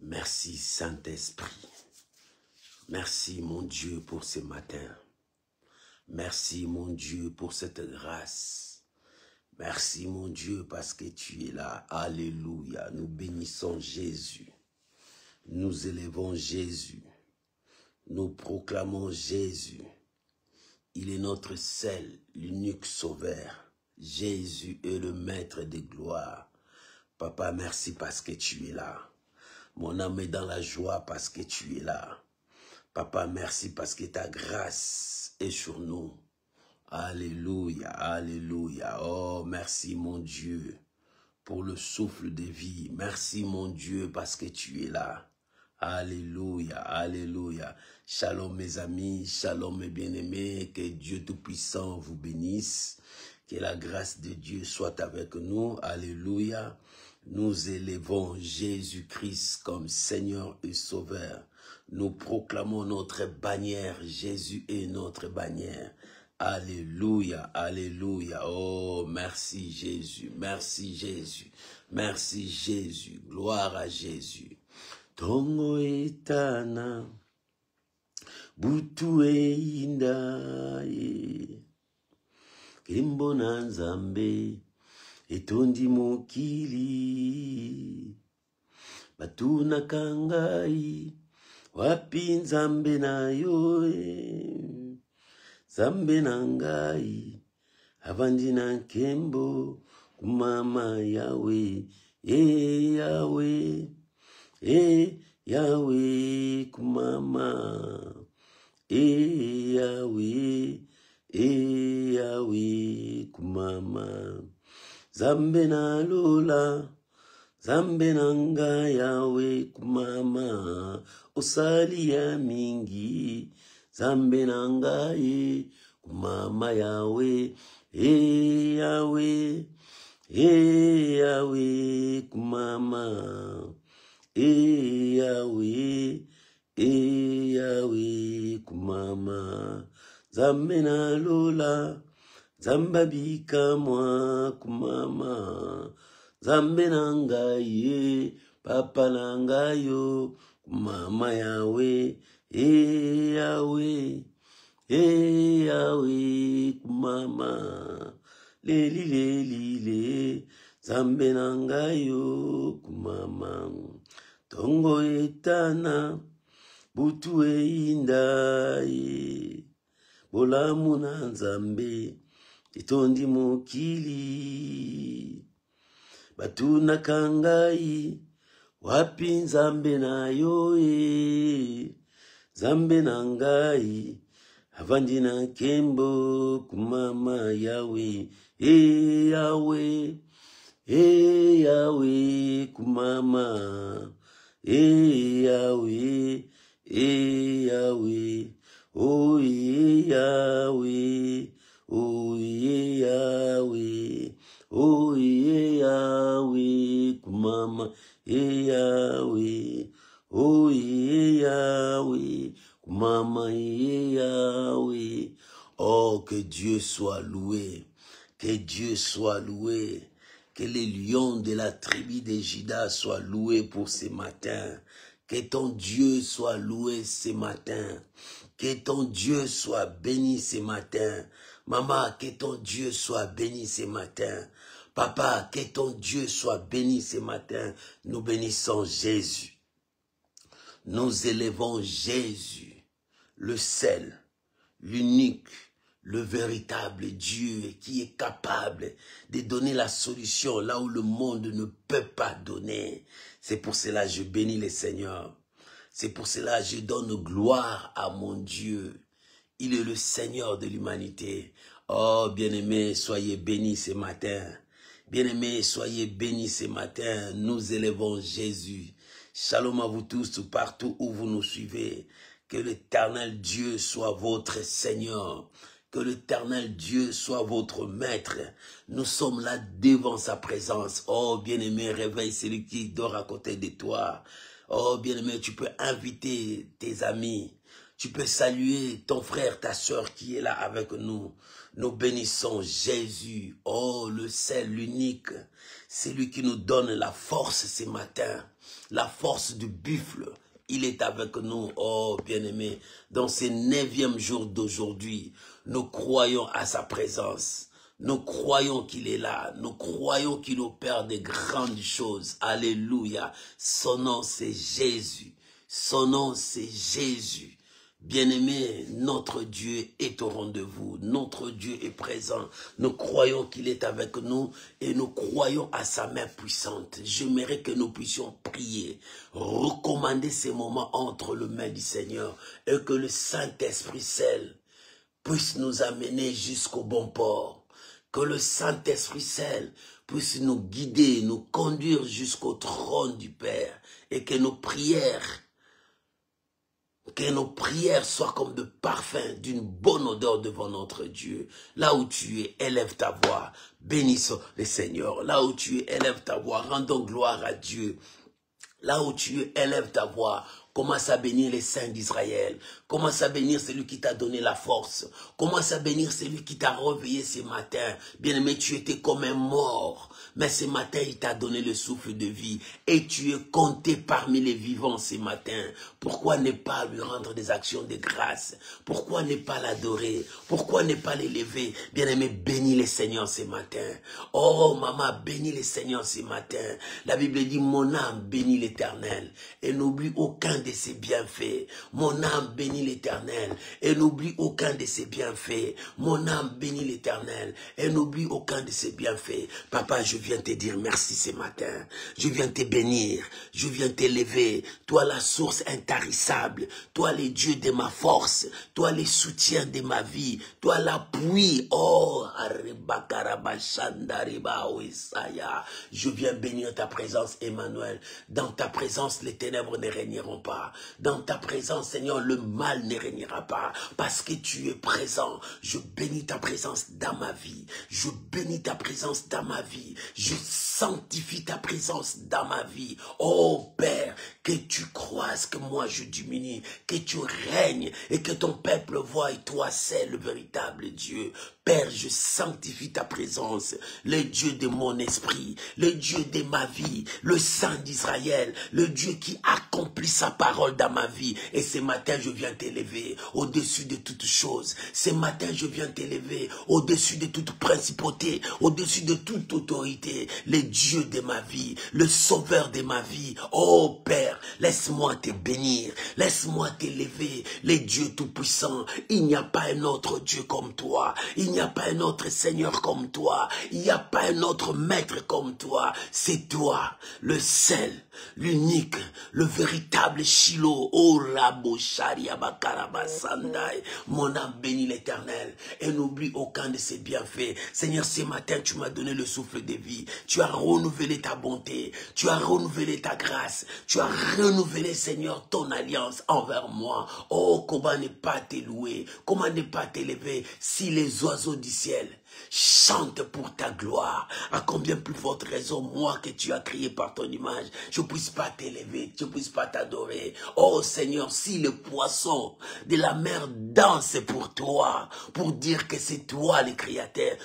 Merci Saint-Esprit. Merci mon Dieu pour ce matin. Merci mon Dieu pour cette grâce. Merci mon Dieu parce que tu es là. Alléluia. Nous bénissons Jésus. Nous élevons Jésus. Nous proclamons Jésus. Il est notre seul, l'unique sauveur. Jésus est le maître des gloires. Papa, merci parce que tu es là. Mon âme est dans la joie parce que tu es là. Papa, merci parce que ta grâce est sur nous. Alléluia, alléluia. Oh, merci mon Dieu pour le souffle de vie. Merci mon Dieu parce que tu es là. Alléluia, alléluia. Shalom mes amis, shalom mes bien-aimés. Que Dieu Tout-Puissant vous bénisse. Que la grâce de Dieu soit avec nous. Alléluia. Nous élevons Jésus-Christ comme Seigneur et Sauveur. Nous proclamons notre bannière. Jésus est notre bannière. Alléluia, alléluia. Oh, merci Jésus, merci Jésus, merci Jésus. Gloire à Jésus. Tongo etana, butu einda, kimbona nzambe, etondi mokili, batuna kangai, wapi nzambe na yo, nzambe na ngai, avandi na nkembo, kumama Yahweh, Yahweh. Yahweh kumama, Yahweh, Yahweh kumama. Zambe na lola, zambe nanga Yahweh kumama. Osali ya mingi, zambe nanga kumama Yahweh, Yahweh, Yahweh kumama. Yahweh, Yahweh kumama. Zambe na lola, zamba bika mwa kumama. Zambe na ngai, papa na ngayo, kumama Yahweh, Yahweh, Yahweh kumama. Leli leli le, zambe na ngayo, kumama. Tongo etana, butu einda, bolamu na nzambe, etondi mokili, batuna kangai, wapi nzambe na yo, nzambe na ngai, avandi na nkembo, kumama Yahweh, Yahweh, Yahweh kumama. Yahweh, Yahweh, oh Yahweh, oh Yahweh, oh Yahweh, kumama, Yahweh, oh Yahweh, kumama, Yahweh. Oh, que Dieu soit loué, que Dieu soit loué. Que les lions de la tribu de Juda soient loués pour ce matin. Que ton Dieu soit loué ce matin. Que ton Dieu soit béni ce matin. Maman, que ton Dieu soit béni ce matin. Papa, que ton Dieu soit béni ce matin. Nous bénissons Jésus. Nous élevons Jésus, le seul, l'unique, le véritable Dieu qui est capable de donner la solution là où le monde ne peut pas donner. C'est pour cela que je bénis le Seigneur. C'est pour cela que je donne gloire à mon Dieu. Il est le Seigneur de l'humanité. Oh, bien-aimés, soyez bénis ce matin. Bien-aimés, soyez bénis ce matin. Nous élevons Jésus. Shalom à vous tous, partout où vous nous suivez. Que l'Éternel Dieu soit votre Seigneur. Que l'Éternel Dieu soit votre maître. Nous sommes là devant sa présence. Oh, bien-aimé, réveille celui qui dort à côté de toi. Oh, bien-aimé, tu peux inviter tes amis. Tu peux saluer ton frère, ta soeur qui est là avec nous. Nous bénissons Jésus. Oh, le seul, l'unique. C'est lui qui nous donne la force ce matin, la force du buffle. Il est avec nous, oh bien-aimé, dans ces 9e jours d'aujourd'hui. Nous croyons à sa présence. Nous croyons qu'il est là. Nous croyons qu'il opère de grandes choses. Alléluia. Son nom, c'est Jésus. Son nom, c'est Jésus. Bien-aimé, notre Dieu est au rendez-vous. Notre Dieu est présent. Nous croyons qu'il est avec nous et nous croyons à sa main puissante. J'aimerais que nous puissions prier, recommander ces moments entre les mains du Seigneur et que le Saint-Esprit seul puisse nous amener jusqu'au bon port. Que le Saint-Esprit seul puisse nous guider, nous conduire jusqu'au trône du Père et que nos prières soient comme de parfums, d'une bonne odeur devant notre Dieu. Là où tu es, élève ta voix, bénissons le Seigneur. Là où tu es, élève ta voix, rendons gloire à Dieu. Là où tu es, élève ta voix. Commence à bénir les saints d'Israël. Commence à bénir celui qui t'a donné la force. Commence à bénir celui qui t'a réveillé ce matin. Bien-aimé, tu étais comme un mort. Mais ce matin, il t'a donné le souffle de vie. Et tu es compté parmi les vivants ce matin. Pourquoi ne pas lui rendre des actions de grâce? Pourquoi ne pas l'adorer? Pourquoi ne pas l'élever? Bien-aimé, bénis le Seigneur ce matin. Oh, maman, bénis le Seigneur ce matin. La Bible dit, mon âme bénit l'Éternel. Et n'oublie aucun de ses bienfaits. Mon âme bénit l'Éternel et n'oublie aucun de ses bienfaits. Mon âme bénit l'Éternel et n'oublie aucun de ses bienfaits. Papa, je viens te dire merci ce matin. Je viens te bénir. Je viens t'élever. Toi la source intarissable. Toi le Dieu de ma force. Toi le soutien de ma vie. Toi l'appui. Oh, je viens bénir ta présence, Emmanuel. Dans ta présence, les ténèbres ne régneront pas. Dans ta présence, Seigneur, le mal ne régnera pas. Parce que tu es présent. Je bénis ta présence dans ma vie. Je bénis ta présence dans ma vie. Je sanctifie ta présence dans ma vie. Oh Père, que tu croises que moi je diminue, que tu règnes et que ton peuple voie et toi c'est le véritable Dieu. Père, je sanctifie ta présence, le Dieu de mon esprit, le Dieu de ma vie, le Saint d'Israël, le Dieu qui accomplit sa parole dans ma vie. Et ce matin, je viens t'élever au-dessus de toutes choses. Ce matin, je viens t'élever au-dessus de toute principauté, au-dessus de toute autorité, le Dieu de ma vie, le Sauveur de ma vie. Oh Père, laisse-moi te bénir, laisse-moi t'élever, le Dieu Tout-Puissant. Il n'y a pas un autre Dieu comme toi. Il n'y a pas un autre Seigneur comme toi. Il n'y a pas un autre Maître comme toi. C'est toi, le seul, l'unique, le véritable Shiloh. Oh, Rabo Sharia Bakarabasandai. Mon âme bénit l'Éternel et n'oublie aucun de ses bienfaits. Seigneur, ce matin, tu m'as donné le souffle de vie. Tu as renouvelé ta bonté. Tu as renouvelé ta grâce. Tu as renouvelé, Seigneur, ton alliance envers moi. Oh, comment ne pas te louer? Comment ne pas t'élever si les oiseaux du ciel chante pour ta gloire? À combien plus forte raison, moi que tu as créé par ton image, je ne puisse pas t'élever, je ne puisse pas t'adorer. Oh Seigneur, si le poisson de la mer danse pour toi, pour dire que c'est toi le créateur,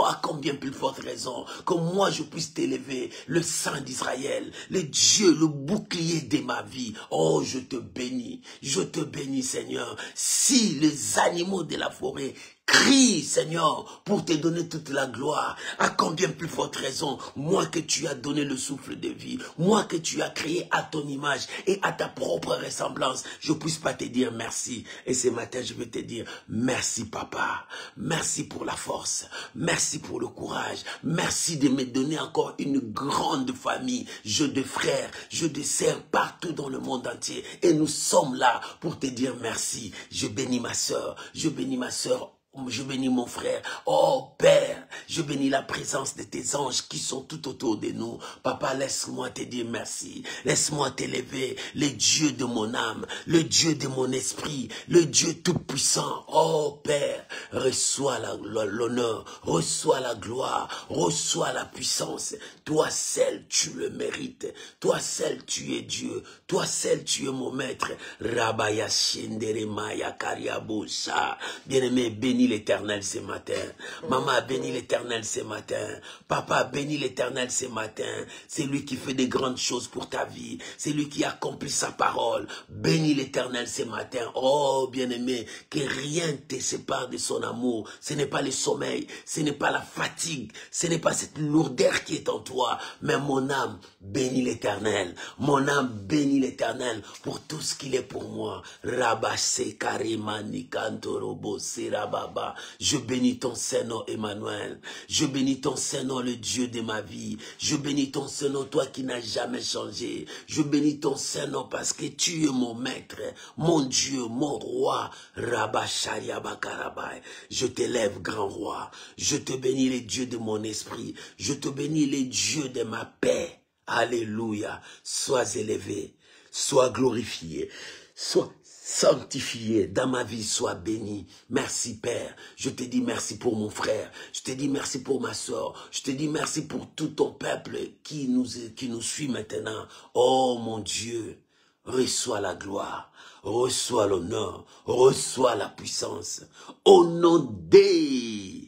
à combien plus forte raison que moi je puisse t'élever, le Saint d'Israël, le Dieu, le bouclier de ma vie. Oh, je te bénis Seigneur. Si les animaux de la forêt crie, Seigneur, pour te donner toute la gloire, à combien plus forte raison, moi que tu as donné le souffle de vie, moi que tu as créé à ton image et à ta propre ressemblance, je ne puisse pas te dire merci. Et ce matin, je veux te dire merci papa, merci pour la force, merci pour le courage, merci de me donner encore une grande famille, je de frères, je de sœurs partout dans le monde entier. Et nous sommes là pour te dire merci. Je bénis ma sœur, je bénis ma sœur. Je bénis mon frère. Oh Père, je bénis la présence de tes anges qui sont tout autour de nous. Papa, laisse-moi te dire merci. Laisse-moi t'élever, le Dieu de mon âme, le Dieu de mon esprit, le Dieu tout-puissant. Oh Père, reçois l'honneur, reçois la gloire, reçois la puissance. Toi seul, tu le mérites. Toi seul, tu es Dieu. Toi seul, tu es mon maître. Rabaya Shendere Maya Kariabosha. Bien-aimé, bénis béni l'Éternel ce matin. Maman a béni l'Éternel ce matin. Papa a béni l'Éternel ce matin. C'est lui qui fait des grandes choses pour ta vie. C'est lui qui accomplit sa parole. Bénis l'Éternel ce matin. Oh, bien-aimé, que rien ne te sépare de son amour. Ce n'est pas le sommeil, ce n'est pas la fatigue, ce n'est pas cette lourdeur qui est en toi. Mais mon âme bénit l'Éternel. Mon âme bénit l'Éternel pour tout ce qu'il est pour moi. Rabase karimani kantorobo serababa. Je bénis ton Saint-Nom, Emmanuel. Je bénis ton Saint-Nom, le Dieu de ma vie. Je bénis ton Saint-Nom, toi qui n'as jamais changé. Je bénis ton Saint-Nom parce que tu es mon maître, mon Dieu, mon roi. Rabasharia bakarabai. Je t'élève, grand roi. Je te bénis, les dieux de mon esprit. Je te bénis, les dieux de ma paix. Alléluia. Sois élevé, sois glorifié, sois sanctifié dans ma vie, sois béni. Merci Père, je te dis merci pour mon frère, je te dis merci pour ma soeur, je te dis merci pour tout ton peuple qui nous suit maintenant. Oh mon Dieu, reçois la gloire, reçois l'honneur, reçois la puissance, au nom de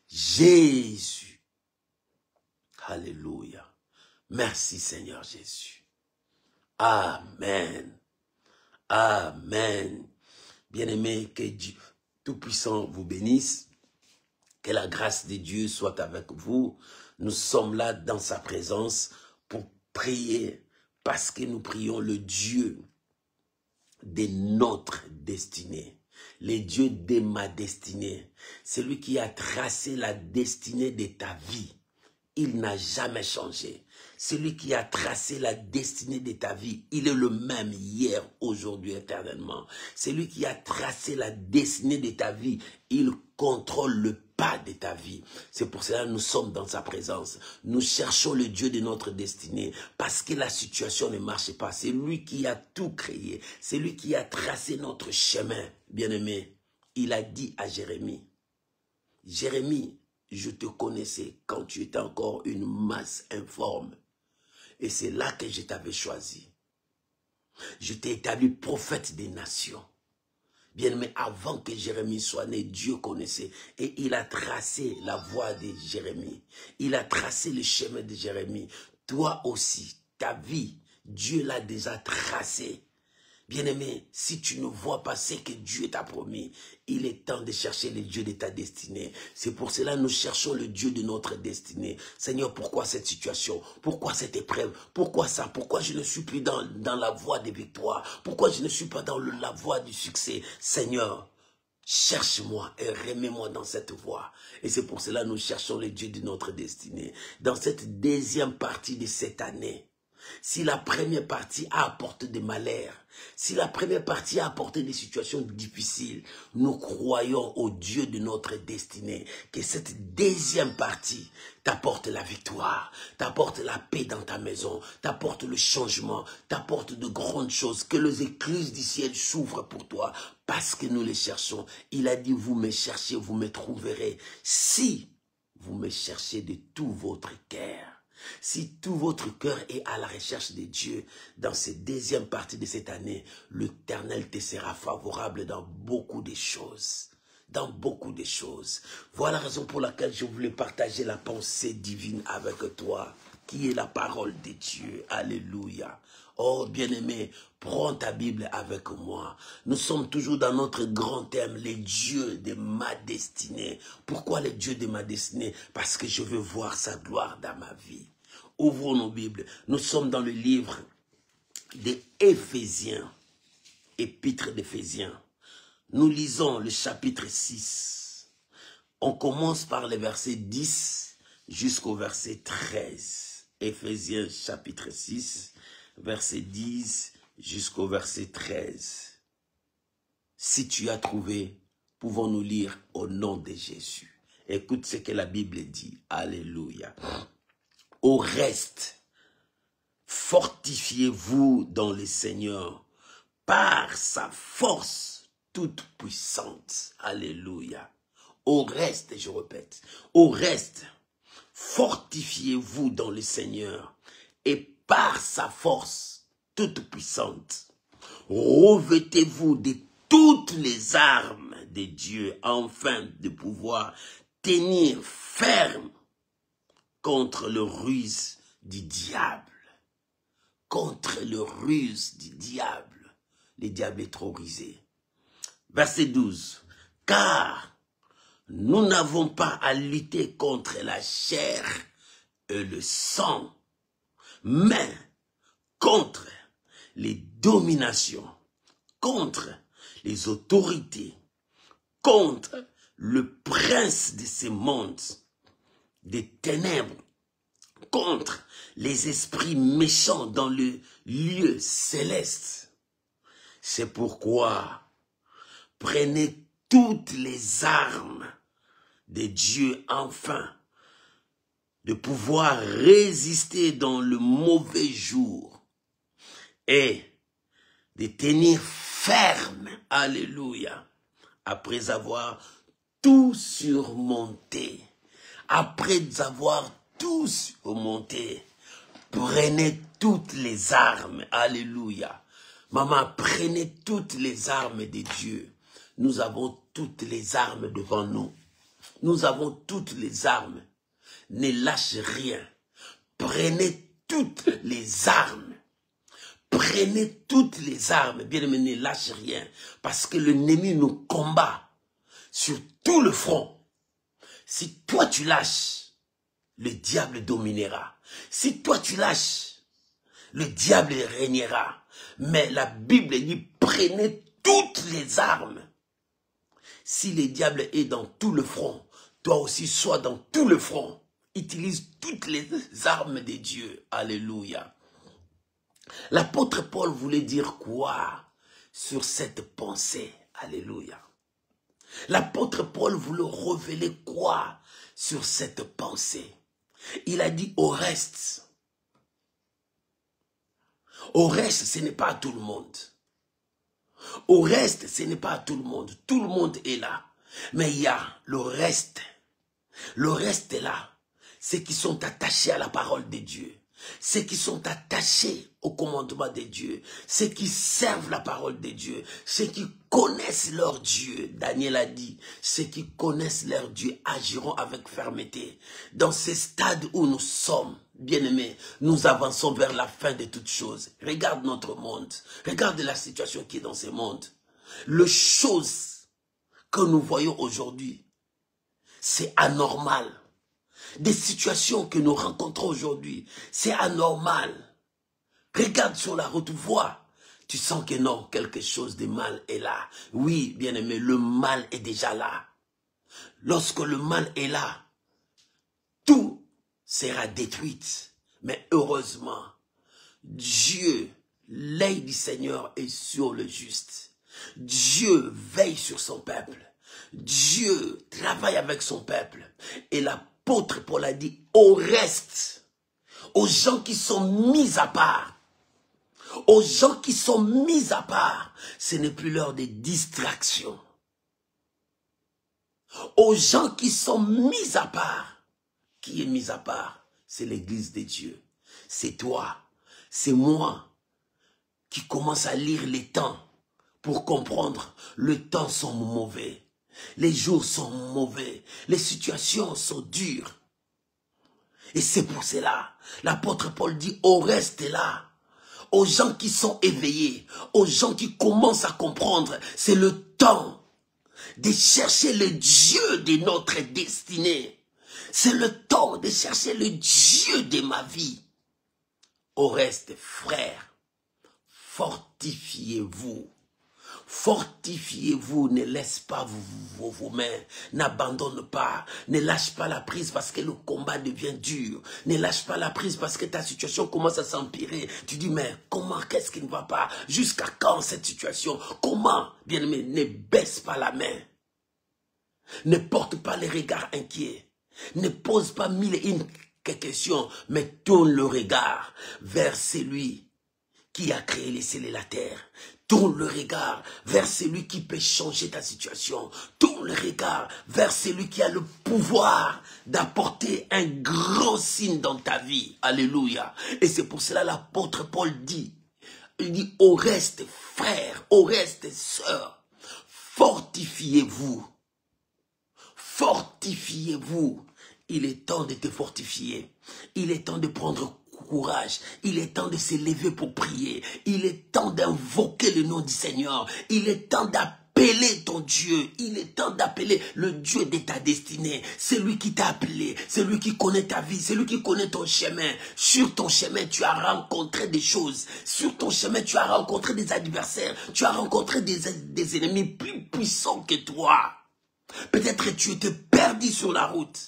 Jésus. Alléluia. Merci Seigneur Jésus. Amen. Amen. Bien-aimés, que Dieu Tout-Puissant vous bénisse. Que la grâce de Dieu soit avec vous. Nous sommes là dans sa présence pour prier parce que nous prions le Dieu de notre destinée. Le Dieu de ma destinée. C'est lui qui a tracé la destinée de ta vie. Il n'a jamais changé. Celui qui a tracé la destinée de ta vie, il est le même hier, aujourd'hui, éternellement. Celui qui a tracé la destinée de ta vie, il contrôle le pas de ta vie. C'est pour cela que nous sommes dans sa présence. Nous cherchons le Dieu de notre destinée parce que la situation ne marche pas. C'est lui qui a tout créé. C'est lui qui a tracé notre chemin. Bien-aimé, il a dit à Jérémie, Jérémie, je te connaissais quand tu étais encore une masse informe. Et c'est là que je t'avais choisi. Je t'ai établi prophète des nations. Bien, mais avant que Jérémie soit né, Dieu connaissait. Et il a tracé la voie de Jérémie. Il a tracé le chemin de Jérémie. Toi aussi, ta vie, Dieu l'a déjà tracée. Bien-aimé, si tu ne vois pas ce que Dieu t'a promis, il est temps de chercher le Dieu de ta destinée. C'est pour cela que nous cherchons le Dieu de notre destinée. Seigneur, pourquoi cette situation? Pourquoi cette épreuve? Pourquoi ça? Pourquoi je ne suis plus dans la voie des victoires? Pourquoi je ne suis pas dans la voie du succès? Seigneur, cherche-moi et remets-moi dans cette voie. Et c'est pour cela que nous cherchons le Dieu de notre destinée. Dans cette deuxième partie de cette année, si la première partie a apporté des malheurs, si la première partie a apporté des situations difficiles, nous croyons au Dieu de notre destinée, que cette deuxième partie t'apporte la victoire, t'apporte la paix dans ta maison, t'apporte le changement, t'apporte de grandes choses, que les écluses du ciel s'ouvrent pour toi, parce que nous les cherchons. Il a dit, vous me cherchez, vous me trouverez, si vous me cherchez de tout votre cœur. Si tout votre cœur est à la recherche de Dieu, dans cette deuxième partie de cette année, l'Éternel te sera favorable dans beaucoup de choses. Dans beaucoup de choses. Voilà la raison pour laquelle je voulais partager la pensée divine avec toi, qui est la parole de Dieu. Alléluia. Oh, bien-aimé, prends ta Bible avec moi. Nous sommes toujours dans notre grand thème, les dieux de ma destinée. Pourquoi les dieux de ma destinée? Parce que je veux voir sa gloire dans ma vie. Ouvrons nos Bibles. Nous sommes dans le livre des Éphésiens, épître d'Éphésiens. Nous lisons le chapitre 6. On commence par les versets 10 jusqu'au verset 13. Éphésiens chapitre 6, verset 10 jusqu'au verset 13. Si tu as trouvé, pouvons-nous lire au nom de Jésus. Écoute ce que la Bible dit. Alléluia. Au reste, fortifiez-vous dans le Seigneur par sa force toute puissante. Alléluia. Au reste, je répète, au reste, fortifiez-vous dans le Seigneur et par sa force toute puissante, revêtez-vous de toutes les armes de Dieu afin de pouvoir tenir ferme contre le ruse du diable. Contre le ruse du diable. Le diable est trop rusé. Verset 12. Car nous n'avons pas à lutter contre la chair et le sang, mais contre les dominations, contre les autorités, contre le prince de ce monde, des ténèbres, contre les esprits méchants dans le lieu céleste. C'est pourquoi prenez toutes les armes de Dieu afin de pouvoir résister dans le mauvais jour et de tenir ferme, alléluia, après avoir tout surmonté. Après avoir tout surmonté, prenez toutes les armes, alléluia. Maman, prenez toutes les armes de Dieu. Nous avons toutes les armes devant nous. Nous avons toutes les armes. Ne lâchez rien. Prenez toutes les armes. Prenez toutes les armes. Bien aimé, ne lâchez rien. Parce que l'ennemi nous combat sur tout le front. Si toi tu lâches, le diable dominera. Si toi tu lâches, le diable régnera. Mais la Bible dit, prenez toutes les armes. Si le diable est dans tout le front, toi aussi sois dans tout le front. Utilise toutes les armes de Dieu. Alléluia. L'apôtre Paul voulait dire quoi sur cette pensée? Alléluia. L'apôtre Paul voulait révéler quoi sur cette pensée? Il a dit au reste. Au reste, ce n'est pas à tout le monde. Au reste, ce n'est pas à tout le monde. Tout le monde est là. Mais il y a le reste. Le reste est là. Ceux qui sont attachés à la parole de Dieu. Ceux qui sont attachés au commandement de Dieu. Ceux qui servent la parole de Dieu. Ceux qui connaissent leur Dieu. Daniel a dit, ceux qui connaissent leur Dieu agiront avec fermeté. Dans ce stade où nous sommes, bien-aimés, nous avançons vers la fin de toutes choses. Regarde notre monde. Regarde la situation qui est dans ce monde. Les choses que nous voyons aujourd'hui, c'est anormal. Des situations que nous rencontrons aujourd'hui, c'est anormal. Regarde sur la route, vois, tu sens que non, quelque chose de mal est là. Oui, bien-aimé, le mal est déjà là. Lorsque le mal est là, tout sera détruit. Mais heureusement, Dieu, l'œil du Seigneur est sur le juste. Dieu veille sur son peuple. Dieu travaille avec son peuple. Et l'apôtre Paul a dit, au reste, aux gens qui sont mis à part, aux gens qui sont mis à part, ce n'est plus l'heure de distraction. Aux gens qui sont mis à part, qui est mis à part? C'est l'église de Dieu. C'est toi, c'est moi, qui commence à lire les temps pour comprendre. Le temps sont mauvais. Les jours sont mauvais. Les situations sont dures. Et c'est pour cela, l'apôtre Paul dit, au reste là, aux gens qui sont éveillés, aux gens qui commencent à comprendre, c'est le temps de chercher le Dieu de notre destinée. C'est le temps de chercher le Dieu de ma vie. Au reste, frères, fortifiez-vous. Fortifiez-vous, ne laisse pas vos mains, n'abandonne pas, ne lâche pas la prise parce que le combat devient dur, ne lâche pas la prise parce que ta situation commence à s'empirer. Tu dis, mais comment, qu'est-ce qui ne va pas? Jusqu'à quand cette situation? Comment? Bien-aimé, ne baisse pas la main, ne porte pas les regards inquiets, ne pose pas mille et une questions, mais tourne le regard vers celui qui a créé les cieux et la terre. Tourne le regard vers celui qui peut changer ta situation. Tourne le regard vers celui qui a le pouvoir d'apporter un grand signe dans ta vie. Alléluia. Et c'est pour cela l'apôtre Paul dit, il dit, au reste frères, au reste sœurs, Fortifiez-vous. Fortifiez-vous. Il est temps de te fortifier. Il est temps de prendre courage. Il est temps de se lever pour prier. Il est temps d'invoquer le nom du Seigneur. Il est temps d'appeler ton Dieu. Il est temps d'appeler le Dieu de ta destinée. C'est lui qui t'a appelé. C'est lui qui connaît ta vie. C'est lui qui connaît ton chemin. Sur ton chemin, tu as rencontré des choses. Sur ton chemin, tu as rencontré des adversaires. Tu as rencontré des ennemis plus puissants que toi. Peut-être tu étais perdu sur la route.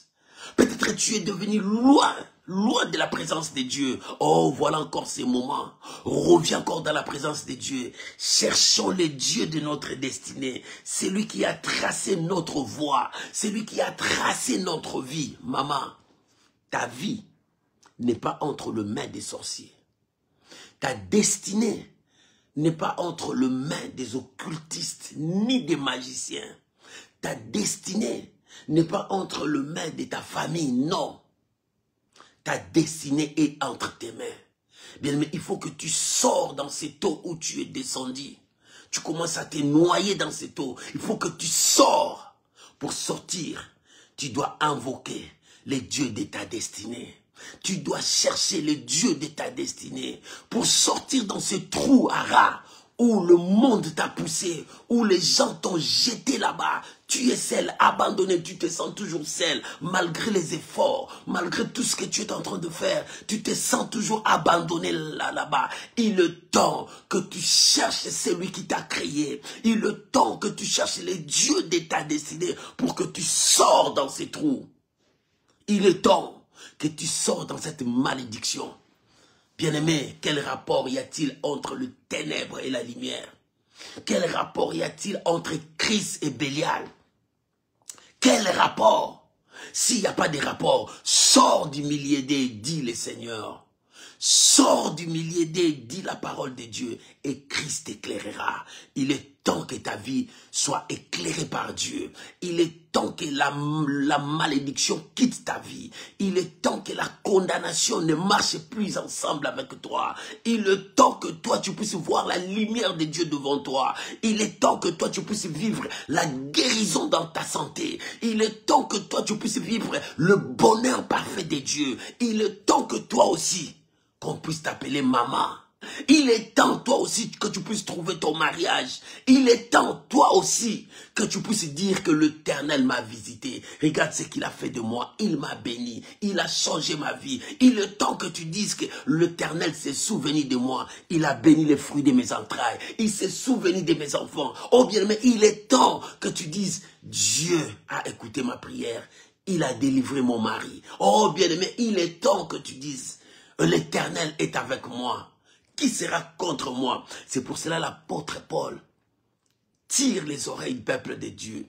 Peut-être tu es devenu loin de la présence de Dieu. Oh, voilà encore ces moments. Reviens encore dans la présence de Dieu. Cherchons le Dieu de notre destinée. C'est lui qui a tracé notre voie. C'est lui qui a tracé notre vie. Maman, ta vie n'est pas entre les mains des sorciers. Ta destinée n'est pas entre les mains des occultistes ni des magiciens. Ta destinée n'est pas entre les mains de ta famille, non. Ta destinée est entre tes mains. Bien, mais il faut que tu sors dans cette eau où tu es descendu. Tu commences à te noyer dans cette eau. Il faut que tu sors. Pour sortir, tu dois invoquer les dieux de ta destinée. Tu dois chercher les dieux de ta destinée pour sortir dans ce trou à rats où le monde t'a poussé, où les gens t'ont jeté là-bas. Tu es seul, abandonné, tu te sens toujours seul, malgré les efforts, malgré tout ce que tu es en train de faire, tu te sens toujours abandonné là-bas. Il est temps que tu cherches celui qui t'a créé. Il est temps que tu cherches les dieux de ta destinée pour que tu sors dans ces trous. Il est temps que tu sors dans cette malédiction. Bien-aimé, quel rapport y a-t-il entre le ténèbre et la lumière? Quel rapport y a-t-il entre Christ et Bélial? Quel rapport? S'il n'y a pas de rapport, sors du milieu d'eux, dit le Seigneur. Sors du milieu d'eux, dit la parole de Dieu, et Christ t'éclairera. Il est temps que ta vie soit éclairée par Dieu. Il est temps que la malédiction quitte ta vie. Il est temps que la condamnation ne marche plus ensemble avec toi. Il est temps que toi, tu puisses voir la lumière de Dieu devant toi. Il est temps que toi, tu puisses vivre la guérison dans ta santé. Il est temps que toi, tu puisses vivre le bonheur parfait de Dieu. Il est temps que toi aussi, qu'on puisse t'appeler maman. Il est temps, toi aussi, que tu puisses trouver ton mariage. Il est temps, toi aussi, que tu puisses dire que l'Éternel m'a visité. Regarde ce qu'il a fait de moi. Il m'a béni. Il a changé ma vie. Il est temps que tu dises que l'Éternel s'est souvenu de moi. Il a béni les fruits de mes entrailles. Il s'est souvenu de mes enfants. Oh bien, mais il est temps que tu dises, Dieu a écouté ma prière. Il a délivré mon mari. Oh bien-aimé, il est temps que tu dises, l'Éternel est avec moi. Qui sera contre moi? C'est pour cela l'apôtre Paul tire les oreilles du peuple de Dieu.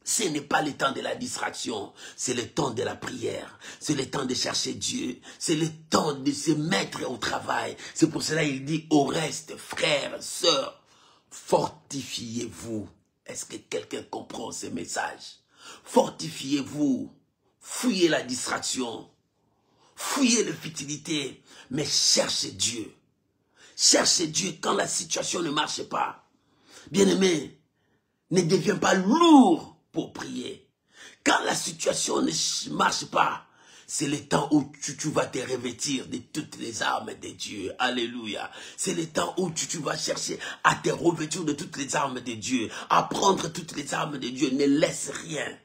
Ce n'est pas le temps de la distraction, c'est le temps de la prière. C'est le temps de chercher Dieu. C'est le temps de se mettre au travail. C'est pour cela qu'il dit au reste, frères, sœurs, fortifiez-vous. Est-ce que quelqu'un comprend ce message? Fortifiez-vous. Fuyez la distraction. Fuyez la futilité. Mais cherchez Dieu. Cherchez Dieu quand la situation ne marche pas. Bien-aimé, ne deviens pas lourd pour prier. Quand la situation ne marche pas, c'est le temps où tu vas te revêtir de toutes les armes de Dieu. Alléluia. C'est le temps où tu vas chercher à te revêtir de toutes les armes de Dieu. À prendre toutes les armes de Dieu. Ne laisse rien.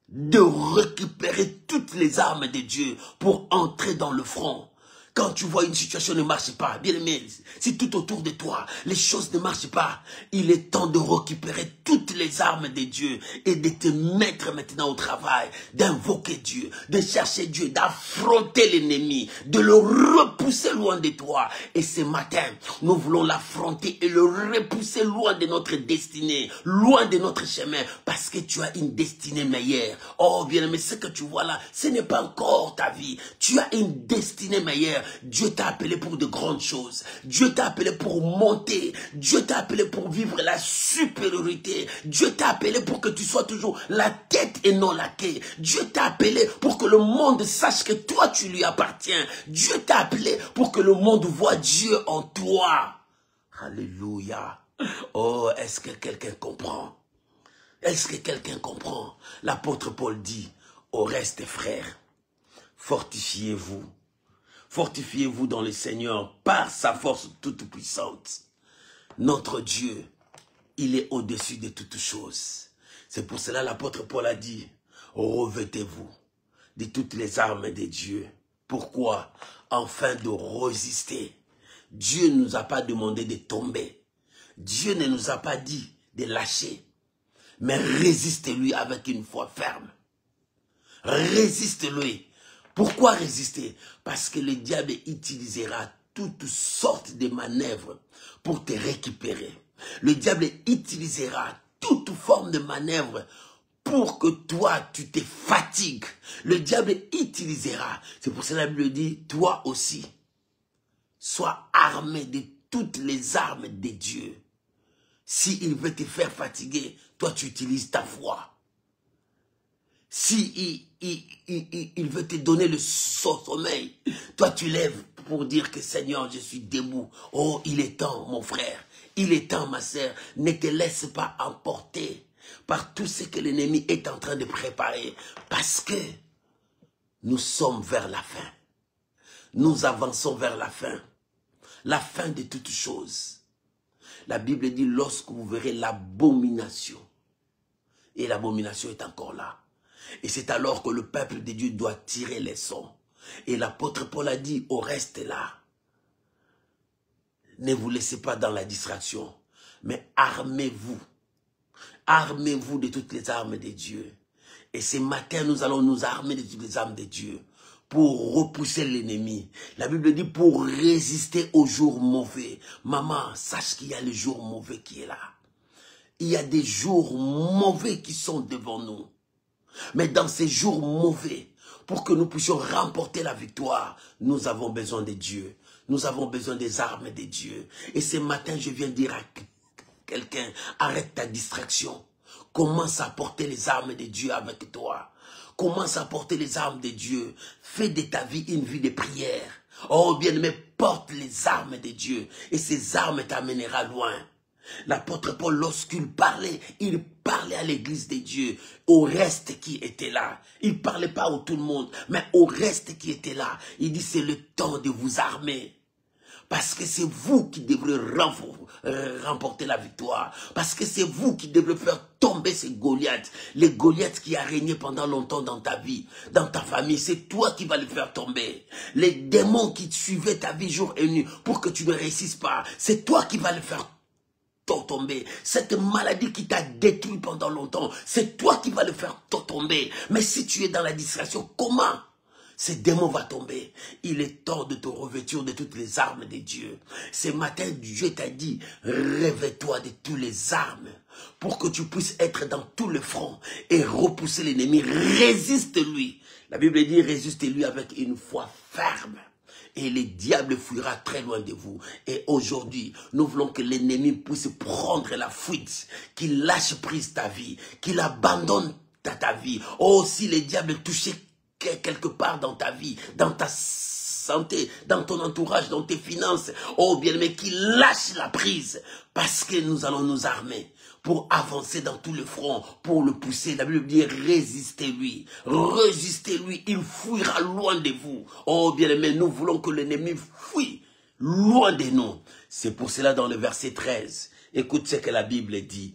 De récupérer toutes les armes de Dieu pour entrer dans le front. Quand tu vois une situation ne marche pas, bien aimé, si tout autour de toi, les choses ne marchent pas, il est temps de récupérer toutes les armes de Dieu et de te mettre maintenant au travail, d'invoquer Dieu, de chercher Dieu, d'affronter l'ennemi, de le repousser loin de toi. Et ce matin, nous voulons l'affronter et le repousser loin de notre destinée, loin de notre chemin, parce que tu as une destinée meilleure. Oh bien aimé, ce que tu vois là, ce n'est pas encore ta vie. Tu as une destinée meilleure. Dieu t'a appelé pour de grandes choses. Dieu t'a appelé pour monter. Dieu t'a appelé pour vivre la supériorité. Dieu t'a appelé pour que tu sois toujours la tête et non la queue. Dieu t'a appelé pour que le monde sache que toi tu lui appartiens. Dieu t'a appelé pour que le monde voit Dieu en toi. Alléluia. Oh, est-ce que quelqu'un comprend? Est-ce que quelqu'un comprend? L'apôtre Paul dit, au reste frères, fortifiez-vous. Fortifiez-vous dans le Seigneur par sa force toute puissante. Notre Dieu, il est au-dessus de toutes choses. C'est pour cela l'apôtre Paul a dit, revêtez-vous de toutes les armes de Dieu. Pourquoi? Afin de résister. Dieu ne nous a pas demandé de tomber. Dieu ne nous a pas dit de lâcher. Mais résistez-lui avec une foi ferme. Résistez-lui. Pourquoi résister? Parce que le diable utilisera toutes sortes de manœuvres pour te récupérer. Le diable utilisera toute forme de manœuvre pour que toi, tu te fatigues. Le diable utilisera. C'est pour cela que la Bible dit, toi aussi, sois armé de toutes les armes de Dieu. S'il veut te faire fatiguer, toi, tu utilises ta foi. Si il veut te donner le sommeil, toi tu lèves pour dire que Seigneur, je suis debout. Oh, il est temps, mon frère. Il est temps, ma sœur. Ne te laisse pas emporter par tout ce que l'ennemi est en train de préparer. Parce que nous sommes vers la fin. Nous avançons vers la fin. La fin de toutes choses. La Bible dit, lorsque vous verrez l'abomination. Et l'abomination est encore là. Et c'est alors que le peuple de Dieu doit tirer les sons. Et l'apôtre Paul a dit, au reste là, ne vous laissez pas dans la distraction, mais armez-vous. Armez-vous de toutes les armes de Dieu. Et ce matin, nous allons nous armer de toutes les armes de Dieu pour repousser l'ennemi. La Bible dit pour résister aux jours mauvais. Maman, sache qu'il y a le jour mauvais qui est là. Il y a des jours mauvais qui sont devant nous. Mais dans ces jours mauvais, pour que nous puissions remporter la victoire, nous avons besoin de Dieu. Nous avons besoin des armes de Dieu. Et ce matin, je viens dire à quelqu'un, arrête ta distraction. Commence à porter les armes de Dieu avec toi. Commence à porter les armes de Dieu. Fais de ta vie une vie de prière. Oh bien-aimé, porte les armes de Dieu. Et ces armes t'amènera loin. L'apôtre Paul, lorsqu'il parlait à l'église de Dieu, au reste qui était là. Il ne parlait pas à tout le monde, mais au reste qui était là. Il dit, c'est le temps de vous armer. Parce que c'est vous qui devrez remporter la victoire. Parce que c'est vous qui devrez faire tomber ces Goliaths. Les Goliaths qui a régné pendant longtemps dans ta vie, dans ta famille. C'est toi qui vas les faire tomber. Les démons qui suivaient ta vie jour et nuit pour que tu ne réussisses pas. C'est toi qui vas les faire tomber. Cette maladie qui t'a détruit pendant longtemps, c'est toi qui vas le faire tomber. Mais si tu es dans la distraction, comment ces démons vont tomber? Il est temps de te revêtir de toutes les armes de Dieu. Ce matin, Dieu t'a dit, revêt-toi de toutes les armes pour que tu puisses être dans tout le front et repousser l'ennemi. Résiste-lui. La Bible dit, résiste-lui avec une foi ferme. Et le diable fuira très loin de vous. Et aujourd'hui, nous voulons que l'ennemi puisse prendre la fuite, qu'il lâche prise ta vie, qu'il abandonne ta vie. Oh, si le diable touchait quelque part dans ta vie, dans ta santé, dans ton entourage, dans tes finances, oh bien, mais qu'il lâche la prise, parce que nous allons nous armer pour avancer dans tout le front, pour le pousser. La Bible dit, résistez-lui, résistez-lui, il fuira loin de vous. Oh bien-aimé, nous voulons que l'ennemi fuit loin de nous. C'est pour cela dans le verset 13, écoute ce que la Bible dit.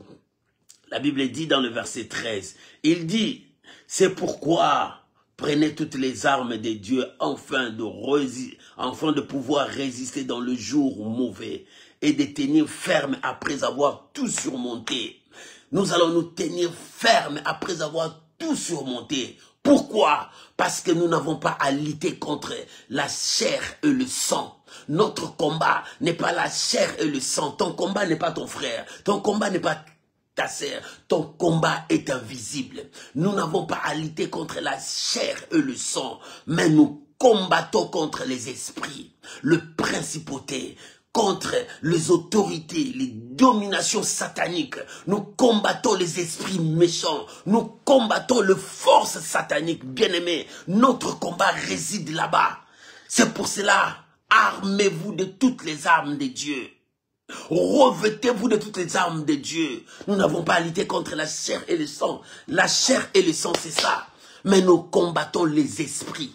La Bible dit dans le verset 13, il dit, c'est pourquoi prenez toutes les armes de Dieu afin de pouvoir résister dans le jour mauvais et de tenir ferme après avoir tout surmonté. Nous allons nous tenir ferme après avoir tout surmonté. Pourquoi? Parce que nous n'avons pas à lutter contre la chair et le sang. Notre combat n'est pas la chair et le sang. Ton combat n'est pas ton frère. Ton combat n'est pas ta sœur. Ton combat est invisible. Nous n'avons pas à lutter contre la chair et le sang, mais nous combattons contre les esprits, le principauté, contre les autorités, les dominations sataniques. Nous combattons les esprits méchants. Nous combattons les forces sataniques. Bien-aimés, notre combat réside là-bas. C'est pour cela, armez-vous de toutes les armes de Dieu. Revêtez-vous de toutes les armes de Dieu. Nous n'avons pas à lutter contre la chair et le sang. La chair et le sang, c'est ça. Mais nous combattons les esprits.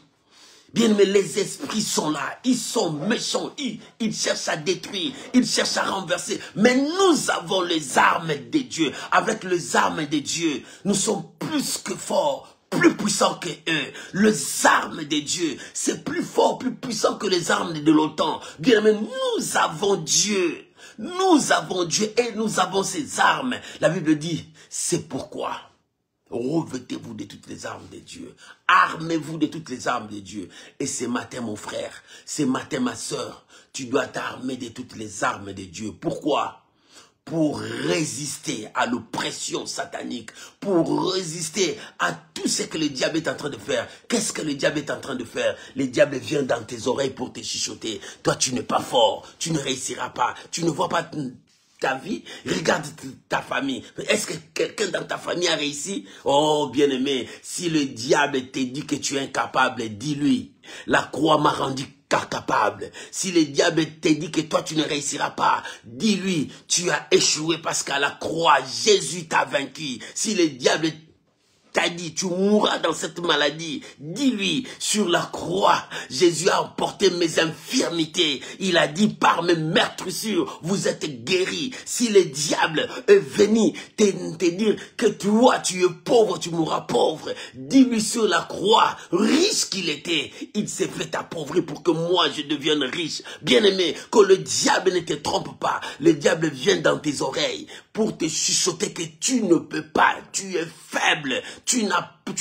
Bien, mais les esprits sont là, ils sont méchants, ils cherchent à détruire, ils cherchent à renverser. Mais nous avons les armes de Dieu. Avec les armes de Dieu, nous sommes plus que forts, plus puissants que eux. Les armes de Dieu, c'est plus fort, plus puissant que les armes de l'OTAN. Bien, mais nous avons Dieu. Nous avons Dieu et nous avons ses armes. La Bible dit, c'est pourquoi. Revêtez-vous de toutes les armes de Dieu. Armez-vous de toutes les armes de Dieu. Et ce matin, mon frère, ce matin, ma soeur, tu dois t'armer de toutes les armes de Dieu. Pourquoi? Pour résister à l'oppression satanique, pour résister à tout ce que le diable est en train de faire. Qu'est-ce que le diable est en train de faire? Le diable vient dans tes oreilles pour te chuchoter. Toi, tu n'es pas fort, tu ne réussiras pas, tu ne vois pas ta vie, regarde ta famille. Est-ce que quelqu'un dans ta famille a réussi? Oh, bien-aimé, si le diable te dit que tu es incapable, dis-lui, la croix m'a rendu capable. Si le diable te dit que toi tu ne réussiras pas, dis-lui, tu as échoué parce qu'à la croix, Jésus t'a vaincu. Si le diable t'a dit, tu mourras dans cette maladie. Dis-lui, sur la croix, Jésus a emporté mes infirmités. Il a dit, par mes meurtrissures, vous êtes guéris. Si le diable est venu te dire que toi, tu es pauvre, tu mourras pauvre, dis-lui sur la croix, riche qu'il était, il s'est fait appauvrir pour que moi, je devienne riche. Bien-aimé, que le diable ne te trompe pas. Le diable vient dans tes oreilles pour te chuchoter que tu ne peux pas, tu es faible. Tu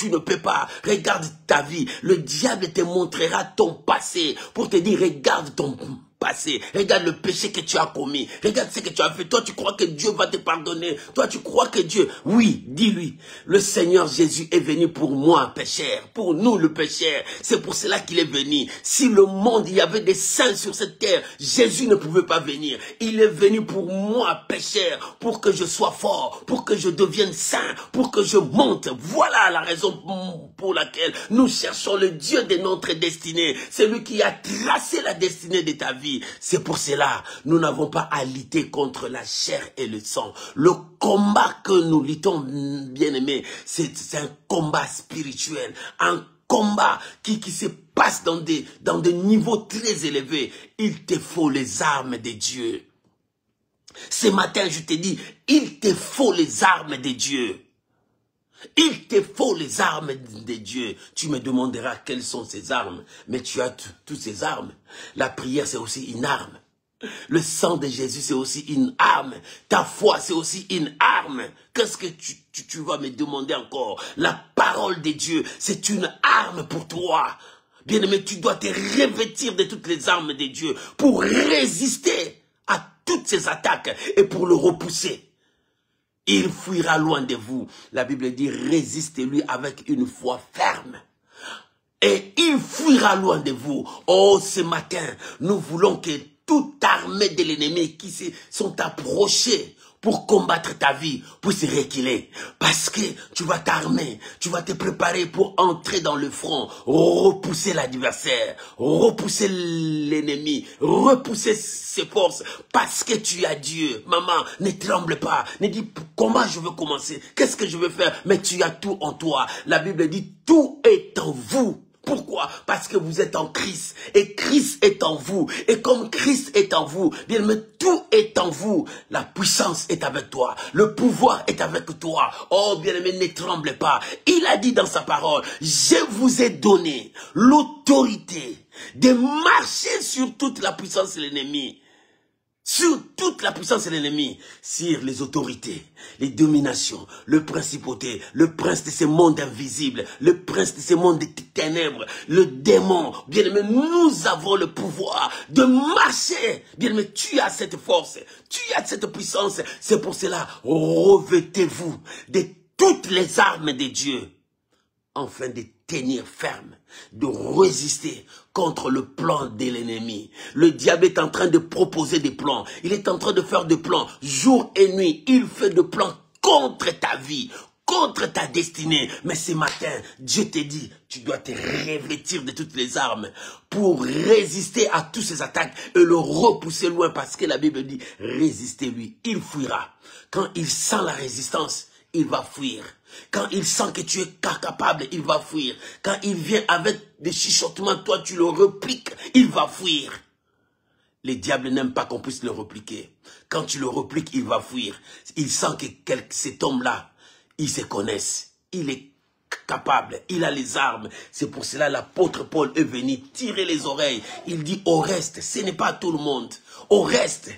ne peux pas. Regarde ta vie. Le diable te montrera ton passé pour te dire, regarde ton passé. Regarde le péché que tu as commis. Regarde ce que tu as fait. Toi, tu crois que Dieu va te pardonner. Toi, tu crois que Dieu... Oui, dis-lui. Le Seigneur Jésus est venu pour moi, pécheur. Pour nous, le pécheur. C'est pour cela qu'il est venu. Si le monde, il y avait des saints sur cette terre, Jésus ne pouvait pas venir. Il est venu pour moi, pécheur, pour que je sois fort, pour que je devienne saint, pour que je monte. Voilà la raison pour laquelle nous cherchons le Dieu de notre destinée. C'est lui qui a tracé la destinée de ta vie. C'est pour cela, nous n'avons pas à lutter contre la chair et le sang. Le combat que nous luttons, bien-aimés, c'est un combat spirituel, un combat qui se passe dans des niveaux très élevés. Il te faut les armes de Dieu. Ce matin, je te dis, il te faut les armes de Dieu. Il te faut les armes de Dieu. Tu me demanderas quelles sont ces armes. Mais tu as toutes ces armes. La prière, c'est aussi une arme. Le sang de Jésus, c'est aussi une arme. Ta foi, c'est aussi une arme. Qu'est-ce que tu vas me demander encore? La parole de Dieu, c'est une arme pour toi. Bien-aimé, tu dois te revêtir de toutes les armes de Dieu pour résister à toutes ces attaques et pour le repousser. Il fuira loin de vous. La Bible dit, résistez-lui avec une foi ferme. Et il fuira loin de vous. Oh, ce matin, nous voulons que toute armée de l'ennemi qui se sont approchés pour combattre ta vie, pour se reculer. Parce que tu vas t'armer, tu vas te préparer pour entrer dans le front, repousser l'adversaire, repousser l'ennemi, repousser ses forces, parce que tu as Dieu. Maman, ne tremble pas, ne dis comment je veux commencer, qu'est-ce que je veux faire, mais tu as tout en toi. La Bible dit, tout est en vous. Pourquoi? Parce que vous êtes en Christ et Christ est en vous. Et comme Christ est en vous, bien, mais tout est en vous. La puissance est avec toi. Le pouvoir est avec toi. Oh, bien-aimé, ne tremble pas. Il a dit dans sa parole, je vous ai donné l'autorité de marcher sur toute la puissance de l'ennemi. Sur toute la puissance de l'ennemi, sur les autorités, les dominations, le principauté, le prince de ce monde invisible, le prince de ce monde des ténèbres, le démon. Bien-aimé, nous avons le pouvoir de marcher. Bien-aimé, tu as cette force, tu as cette puissance. C'est pour cela, revêtez-vous de toutes les armes de Dieu, afin de tenir ferme, de résister contre le plan de l'ennemi. Le diable est en train de proposer des plans. Il est en train de faire des plans jour et nuit. Il fait des plans contre ta vie, contre ta destinée. Mais ce matin, Dieu te dit, tu dois te revêtir de toutes les armes pour résister à toutes ces attaques et le repousser loin, parce que la Bible dit, résistez-lui, il fuira. Quand il sent la résistance, il va fuir. Quand il sent que tu es capable, il va fuir. Quand il vient avec des chuchotements, toi tu le repliques, il va fuir. Les diables n'aiment pas qu'on puisse le repliquer. Quand tu le repliques, il va fuir. Il sent que cet homme-là, ils se connaissent. Il est capable, il a les armes. C'est pour cela l'apôtre Paul est venu tirer les oreilles. Il dit au reste, ce n'est pas tout le monde. Au reste,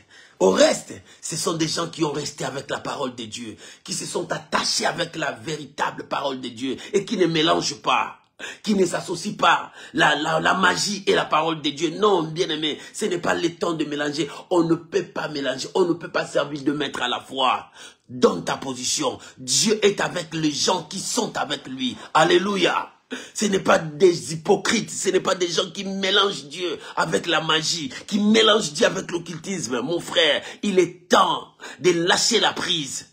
ce sont des gens qui ont resté avec la parole de Dieu, qui se sont attachés avec la véritable parole de Dieu et qui ne mélangent pas, qui ne s'associent pas la magie et la parole de Dieu. Non, bien-aimé, ce n'est pas le temps de mélanger. On ne peut pas mélanger, on ne peut pas servir de maître à la fois. Donne ta position. Dieu est avec les gens qui sont avec lui. Alléluia. Ce n'est pas des hypocrites, ce n'est pas des gens qui mélangent Dieu avec la magie, qui mélangent Dieu avec l'occultisme. Mon frère, il est temps de lâcher la prise.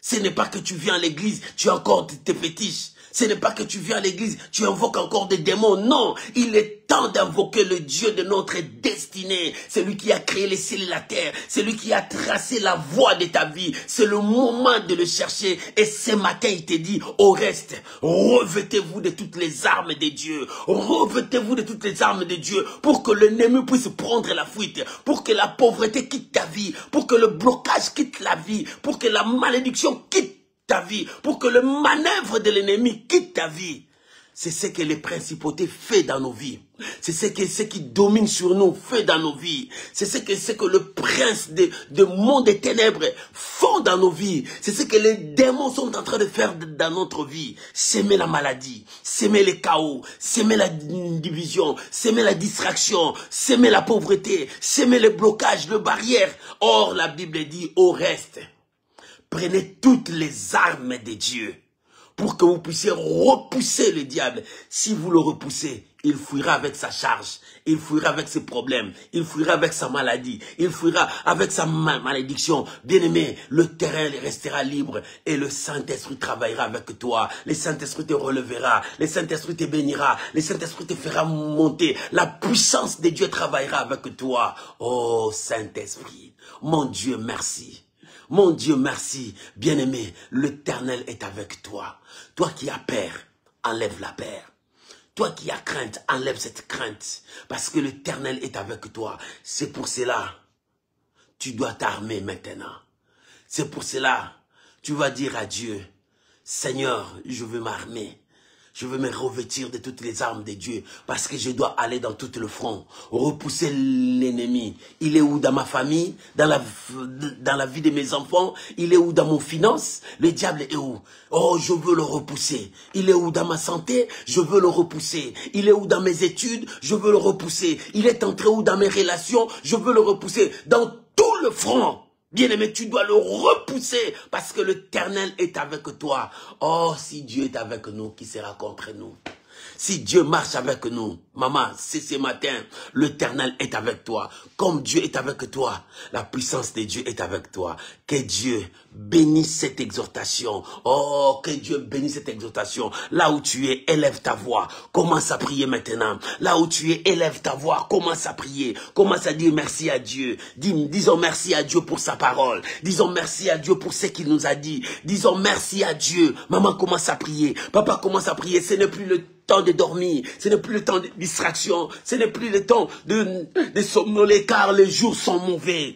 Ce n'est pas que tu viens à l'église, tu as encore tes fétiches. Ce n'est pas que tu viens à l'église, tu invoques encore des démons. Non, il est temps d'invoquer le Dieu de notre destinée. C'est lui qui a créé les cieux et la terre. C'est lui qui a tracé la voie de ta vie. C'est le moment de le chercher. Et ce matin, il te dit, au reste, revêtez-vous de toutes les armes de Dieu. Revêtez-vous de toutes les armes de Dieu pour que l'ennemi puisse prendre la fuite, pour que la pauvreté quitte ta vie, pour que le blocage quitte la vie, pour que la malédiction quitte ta vie, pour que le manœuvre de l'ennemi quitte ta vie. C'est ce que les principautés font dans nos vies. C'est ce qui domine sur nous fait dans nos vies. C'est ce que le prince de monde des ténèbres font dans nos vies. C'est ce que les démons sont en train de faire dans notre vie. S'aimer la maladie, s'aimer le chaos, s'aimer la division, s'aimer la distraction, s'aimer la pauvreté, s'aimer le blocage, les barrières. Or, la Bible dit, au reste, prenez toutes les armes de Dieu pour que vous puissiez repousser le diable. Si vous le repoussez, il fuira avec sa charge, il fuira avec ses problèmes, il fuira avec sa maladie, il fuira avec sa malédiction. Bien-aimé, le terrain restera libre et le Saint-Esprit travaillera avec toi. Le Saint-Esprit te relèvera, le Saint-Esprit te bénira, le Saint-Esprit te fera monter. La puissance de Dieu travaillera avec toi. Oh Saint-Esprit, mon Dieu, merci. Mon Dieu, merci. Bien-aimé, l'Éternel est avec toi. Toi qui as peur, enlève la peur. Toi qui as crainte, enlève cette crainte. Parce que l'Éternel est avec toi. C'est pour cela, tu dois t'armer maintenant. C'est pour cela, tu vas dire à Dieu, Seigneur, je veux m'armer. Je veux me revêtir de toutes les armes de Dieu parce que je dois aller dans tout le front, repousser l'ennemi. Il est où dans ma famille, dans la vie de mes enfants? Il est où dans mon finance? Le diable est où? Oh, je veux le repousser. Il est où dans ma santé? Je veux le repousser. Il est où dans mes études? Je veux le repousser. Il est entré où dans mes relations? Je veux le repousser. Dans tout le front. Bien-aimé, tu dois le repousser parce que l'Éternel est avec toi. Oh, si Dieu est avec nous, qui sera contre nous? Si Dieu marche avec nous, maman, c'est ce matin, l'Éternel est avec toi. Comme Dieu est avec toi, la puissance de Dieu est avec toi. Que Dieu bénisse cette exhortation. Oh, que Dieu bénisse cette exhortation. Là où tu es, élève ta voix. Commence à prier maintenant. Là où tu es, élève ta voix. Commence à prier. Commence à dire merci à Dieu. Disons merci à Dieu pour sa parole. Disons merci à Dieu pour ce qu'il nous a dit. Disons merci à Dieu. Maman commence à prier. Papa commence à prier. Ce n'est plus le temps de dormir, ce n'est plus le temps de distraction, ce n'est plus le temps de somnoler car les jours sont mauvais.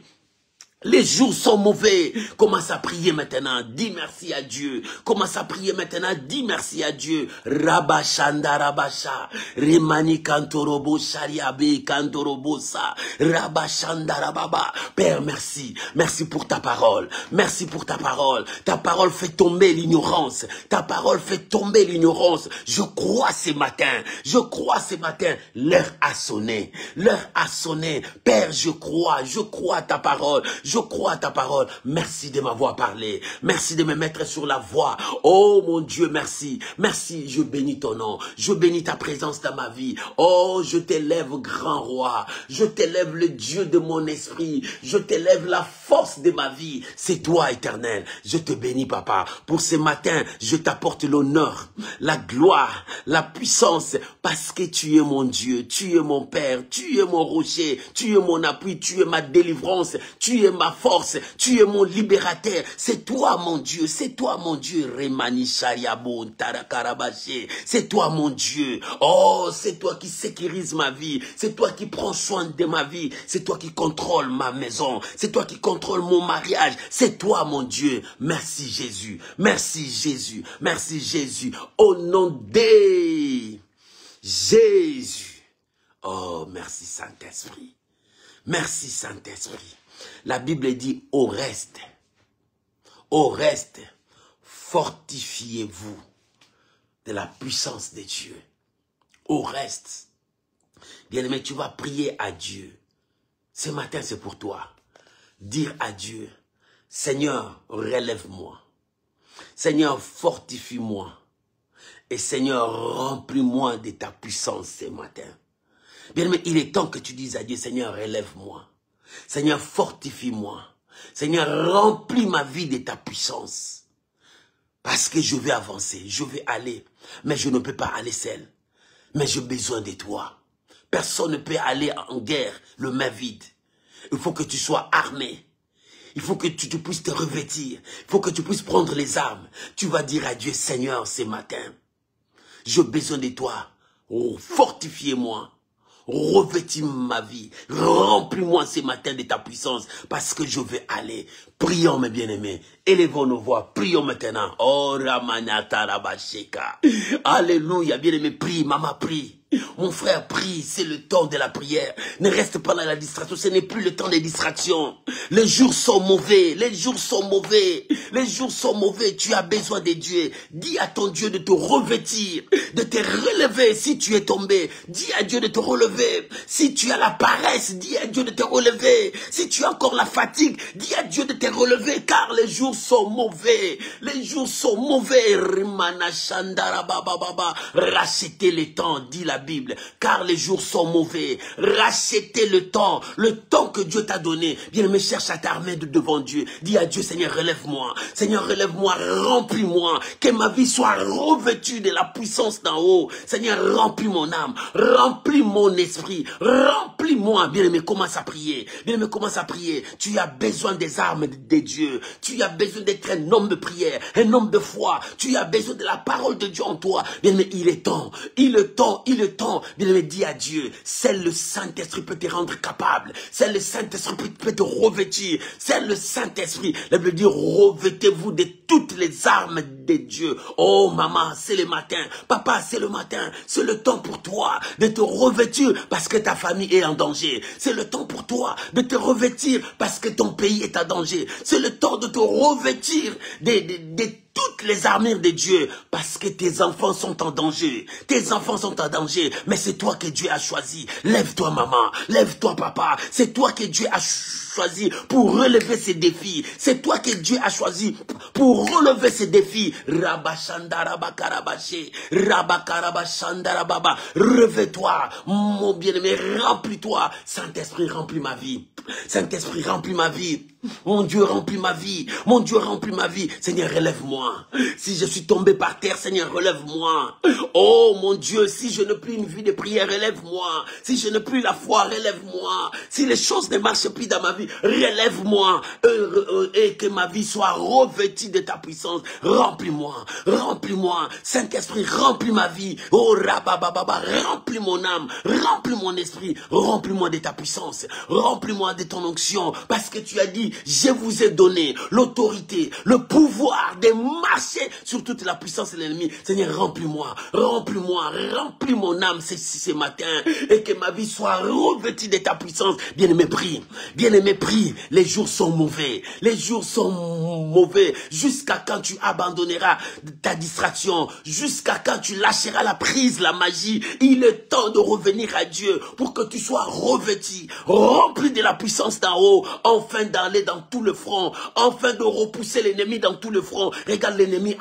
Les jours sont mauvais. Commence à prier maintenant. Dis merci à Dieu. Commence à prier maintenant. Dis merci à Dieu. Rabashanda Rabasha. Remani Kantorobo Shariabe Kantorobosa. Rabashanda Rababa. Père, merci. Merci pour ta parole. Merci pour ta parole. Ta parole fait tomber l'ignorance. Ta parole fait tomber l'ignorance. Je crois ce matin. Je crois ce matin. L'heure a sonné. L'heure a sonné. Père, je crois à ta parole. Je crois à ta parole. Merci de m'avoir parlé. Merci de me mettre sur la voie. Oh mon Dieu, merci. Merci, je bénis ton nom. Je bénis ta présence dans ma vie. Oh, je t'élève, grand roi. Je t'élève, le Dieu de mon esprit. Je t'élève, la force de ma vie. C'est toi, éternel. Je te bénis, papa. Pour ce matin, je t'apporte l'honneur, la gloire, la puissance, parce que tu es mon Dieu, tu es mon Père, tu es mon rocher, tu es mon appui, tu es ma délivrance, tu es ma force, tu es mon libérateur. C'est toi, mon Dieu, c'est toi, mon Dieu. Remani Shariabo, Tarakarabaché. C'est toi, mon Dieu. Oh, c'est toi qui sécurise ma vie. C'est toi qui prends soin de ma vie. C'est toi qui contrôle ma maison. C'est toi qui contrôle mon mariage. C'est toi, mon Dieu. Merci, Jésus. Merci, Jésus. Merci, Jésus. Au nom de Jésus. Oh, merci, Saint-Esprit. Merci, Saint-Esprit. La Bible dit, au reste, fortifiez-vous de la puissance de Dieu. Au reste, bien-aimé, tu vas prier à Dieu. Ce matin, c'est pour toi. Dire à Dieu, Seigneur, relève-moi. Seigneur, fortifie-moi. Et Seigneur, remplis-moi de ta puissance ce matin. Bien-aimé, il est temps que tu dises à Dieu, Seigneur, relève-moi. Seigneur, fortifie-moi. Seigneur, remplis ma vie de ta puissance. Parce que je vais avancer, je vais aller. Mais je ne peux pas aller seul. Mais j'ai besoin de toi. Personne ne peut aller en guerre le main vide. Il faut que tu sois armé. Il faut que tu puisses te revêtir. Il faut que tu puisses prendre les armes. Tu vas dire à Dieu, Seigneur, ce matin, j'ai besoin de toi. Oh, fortifiez-moi. Revêtis ma vie. Remplis-moi ce matin de ta puissance. Parce que je vais aller. Prions, mes bien-aimés. Élevons nos voix. Prions maintenant. Oh, Ramanata Rabasheka. Alléluia. Bien-aimé, prie. Maman, prie. Mon frère, prie, c'est le temps de la prière. Ne reste pas dans la distraction, ce n'est plus le temps des distractions. Les jours sont mauvais, les jours sont mauvais, les jours sont mauvais. Tu as besoin de Dieu. Dis à ton Dieu de te revêtir, de te relever si tu es tombé. Dis à Dieu de te relever. Si tu as la paresse, dis à Dieu de te relever. Si tu as encore la fatigue, dis à Dieu de te relever, car les jours sont mauvais. Les jours sont mauvais. Rachetez les temps, dit la Bible, car les jours sont mauvais. Rachetez le temps que Dieu t'a donné. Bien-aimé, cherche à t'armer devant Dieu. Dis à Dieu, Seigneur, relève-moi. Seigneur, relève-moi, remplis-moi. Que ma vie soit revêtue de la puissance d'en haut. Seigneur, remplis mon âme, remplis mon esprit, remplis-moi. Bien-aimé, commence à prier. Bien-aimé, commence à prier. Tu as besoin des armes de Dieu. Tu as besoin d'être un homme de prière, un homme de foi. Tu as besoin de la parole de Dieu en toi. Bien-aimé, il est temps. Bien-aimé, dis à Dieu, seul le Saint-Esprit peut te rendre capable. Seul le Saint-Esprit peut te revêtir. Seul le Saint-Esprit. La Bible dit, revêtez-vous de toutes les armes de Dieu. Oh maman, c'est le matin. Papa, c'est le matin. C'est le temps pour toi de te revêtir parce que ta famille est en danger. C'est le temps pour toi de te revêtir parce que ton pays est en danger. C'est le temps de te revêtir de toutes les armures de Dieu, parce que tes enfants sont en danger. Tes enfants sont en danger, mais c'est toi que Dieu a choisi. Lève-toi maman, lève-toi papa. C'est toi que Dieu a choisi pour relever ces défis. C'est toi que Dieu a choisi pour relever ces défis. Rabashandarabakarabashe, Rabakarabashandarababa. Revêt-toi, mon bien-aimé, remplis-toi. Saint-Esprit, remplis ma vie. Saint-Esprit, remplis ma vie. Mon Dieu, remplis ma vie. Mon Dieu, remplis ma vie. Seigneur, relève-moi. Si je suis tombé par terre, Seigneur, relève-moi. Oh, mon Dieu, si je n'ai plus une vie de prière, relève-moi. Si je n'ai plus la foi, relève-moi. Si les choses ne marchent plus dans ma vie, relève-moi. Et que ma vie soit revêtue de ta puissance. Remplis-moi. Remplis-moi. Saint-Esprit, remplis ma vie. Oh, rabababa, remplis mon âme. Remplis mon esprit. Remplis-moi de ta puissance. Remplis-moi de ton onction. Parce que tu as dit, je vous ai donné l'autorité, le pouvoir de marcher sur toute la puissance de l'ennemi. Seigneur, remplis-moi, remplis-moi, remplis mon âme ce matin, et que ma vie soit revêtue de ta puissance. Bien-aimé, prie. Bien-aimé, prie. Les jours sont mauvais. Les jours sont mauvais. Jusqu'à quand tu abandonneras ta distraction, jusqu'à quand tu lâcheras la prise, la magie. Il est temps de revenir à Dieu pour que tu sois revêtu, rempli de la puissance puissance d'en haut, enfin d'aller dans tout le front, enfin de repousser l'ennemi dans tout le front. Regarde, l'ennemi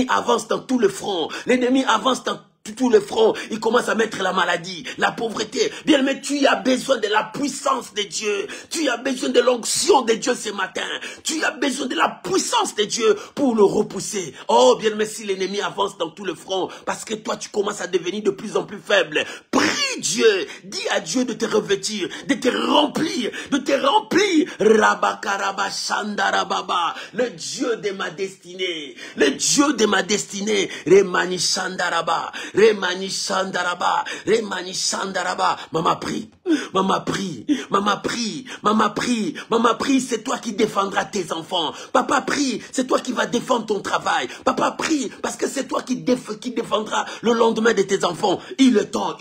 avance dans tout le front, l'ennemi avance dans tout le front, il commence à mettre la maladie, la pauvreté. Bien, mais tu as besoin de la puissance de Dieu. Tu as besoin de l'onction de Dieu ce matin. Tu as besoin de la puissance de Dieu pour le repousser. Oh, bien, mais si l'ennemi avance dans tout le front, parce que toi, tu commences à devenir de plus en plus faible. Prie Dieu, dis à Dieu de te revêtir, de te remplir, de te remplir. Rabakaraba Shandarababa, le Dieu de ma destinée, le Dieu de ma destinée. Remani Shandaraba. Remani Shandaraba, Remani Shandaraba. Maman prie, maman prie, maman prie, maman prie, maman prie, c'est toi qui défendras tes enfants. Papa prie, c'est toi qui vas défendre ton travail. Papa prie, parce que c'est toi qui défendras le lendemain de tes enfants. Il est temps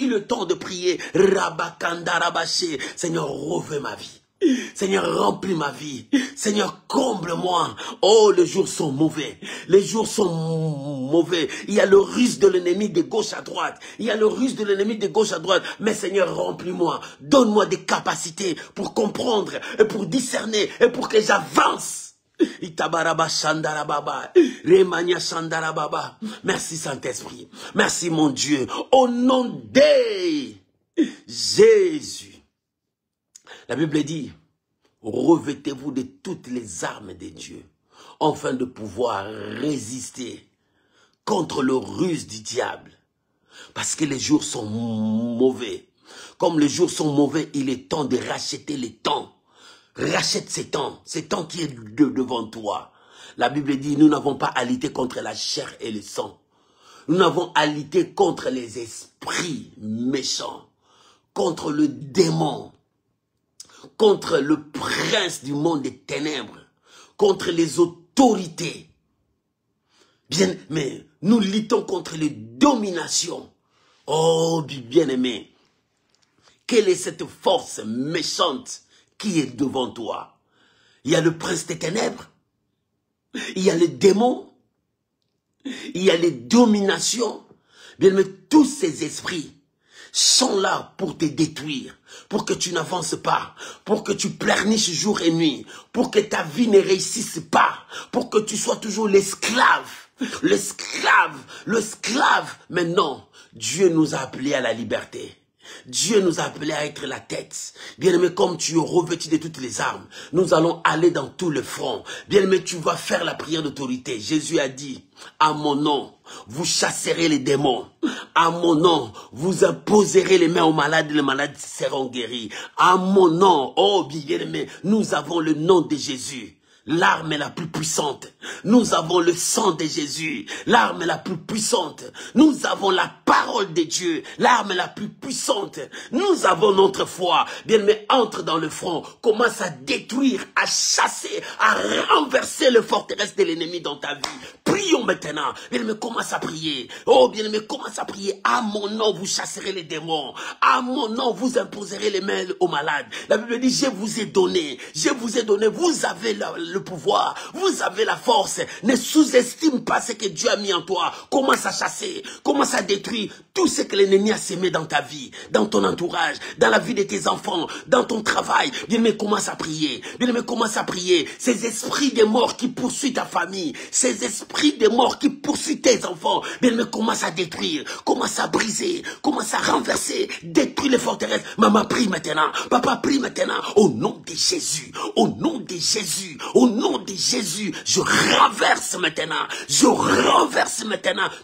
de prier. Rabakandarabaché. Seigneur, refais ma vie. Seigneur, remplis ma vie. Seigneur, comble-moi. Oh, les jours sont mauvais. Les jours sont mauvais. Il y a le ruse de l'ennemi de gauche à droite. Il y a le ruse de l'ennemi de gauche à droite. Mais Seigneur, remplis-moi. Donne-moi des capacités pour comprendre et pour discerner et pour que j'avance. Itabaraba Shandarababa, Remania Shandarababa. Merci Saint-Esprit. Merci mon Dieu. Au nom de Jésus. La Bible dit, revêtez-vous de toutes les armes de Dieu, afin de pouvoir résister contre le ruse du diable. Parce que les jours sont mauvais. Comme les jours sont mauvais, il est temps de racheter les temps. Rachète ces temps qui est devant toi. La Bible dit, nous n'avons pas à lutter contre la chair et le sang. Nous n'avons à lutter contre les esprits méchants, contre le démon, contre le prince du monde des ténèbres, contre les autorités. Bien, mais nous luttons contre les dominations. Oh, bien-aimé, quelle est cette force méchante qui est devant toi? Il y a le prince des ténèbres, il y a les démons, il y a les dominations. Bien, mais tous ces esprits sont là pour te détruire, pour que tu n'avances pas, pour que tu pleurniches jour et nuit, pour que ta vie ne réussisse pas, pour que tu sois toujours l'esclave. Mais non, Dieu nous a appelés à la liberté. Dieu nous a appelés à être la tête. Bien-aimé, comme tu es revêtu de toutes les armes, nous allons aller dans tout le front. Bien-aimé, tu vas faire la prière d'autorité. Jésus a dit, à mon nom, vous chasserez les démons. À mon nom, vous imposerez les mains aux malades et les malades seront guéris. À mon nom, oh bien-aimé, nous avons le nom de Jésus. L'arme est la plus puissante. Nous avons le sang de Jésus. L'arme est la plus puissante. Nous avons la parole de Dieu. L'arme est la plus puissante. Nous avons notre foi. Bien, mais entre dans le front. Commence à détruire, à chasser, à renverser le forteresse de l'ennemi dans ta vie. Prions maintenant. Bien, mais commence à prier. Oh, bien, mais commence à prier. À mon nom, vous chasserez les démons. À mon nom, vous imposerez les mains aux malades. La Bible dit, je vous ai donné. Je vous ai donné. Vous avez le pouvoir, vous avez la force. Ne sous-estime pas ce que Dieu a mis en toi. Commence à chasser, commence à détruire tout ce que l'ennemi a sémé dans ta vie, dans ton entourage, dans la vie de tes enfants, dans ton travail. Bien-aimé, commence à prier. Bien-aimé, commence à prier. Ces esprits de mort qui poursuivent ta famille, ces esprits de mort qui poursuivent tes enfants, bien-aimé, commence à détruire, commence à briser, commence à renverser, détruire les forteresses. Maman, prie maintenant. Papa, prie maintenant. Au nom de Jésus, au nom de Jésus, au nom de Jésus, je renverse maintenant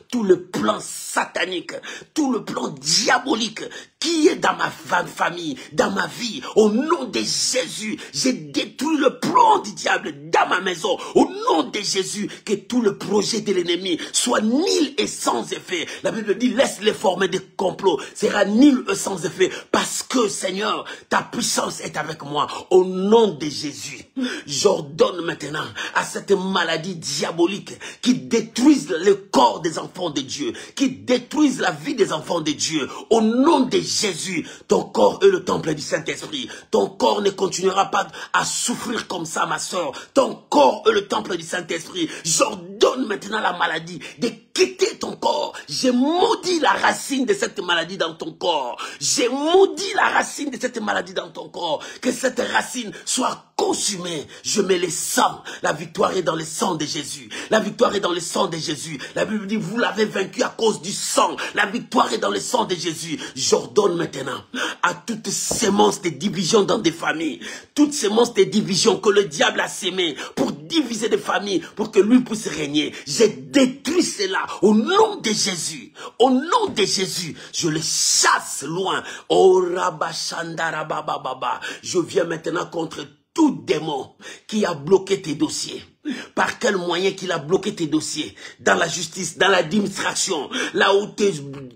tout le plan satanique, tout le plan diabolique qui est dans ma famille, dans ma vie. Au nom de Jésus, j'ai détruit le plan du diable dans ma maison. Au nom de Jésus, que tout le projet de l'ennemi soit nul et sans effet. La Bible dit, laisse-les former des complots. Sera nul et sans effet. Parce que, Seigneur, ta puissance est avec moi. Au nom de Jésus, j'ordonne maintenant à cette maladie diabolique qui détruise le corps des enfants de Dieu, qui détruise la vie des enfants de Dieu. Au nom de Jésus, ton corps est le temple du Saint-Esprit. Ton corps ne continuera pas à souffrir comme ça, ma soeur. Ton corps est le temple du Saint-Esprit. J'ordonne j'ordonne maintenant la maladie de quitter ton corps. J'ai maudit la racine de cette maladie dans ton corps. J'ai maudit la racine de cette maladie dans ton corps. Que cette racine soit consumée. Je mets le sang. La victoire est dans le sang de Jésus. La victoire est dans le sang de Jésus. La Bible dit, vous l'avez vaincu à cause du sang. La victoire est dans le sang de Jésus. J'ordonne maintenant à toutes sémences de division dans des familles, toutes sémences de division que le diable a sémées pour diviser des familles, pour que lui puisse régner. J'ai détruit cela au nom de Jésus. Au nom de Jésus, je les chasse loin. Oh, Rabashandarabababa. Je viens maintenant contre tout démon qui a bloqué tes dossiers. Par quel moyen qu'il a bloqué tes dossiers? Dans la justice, dans l'administration, là où tes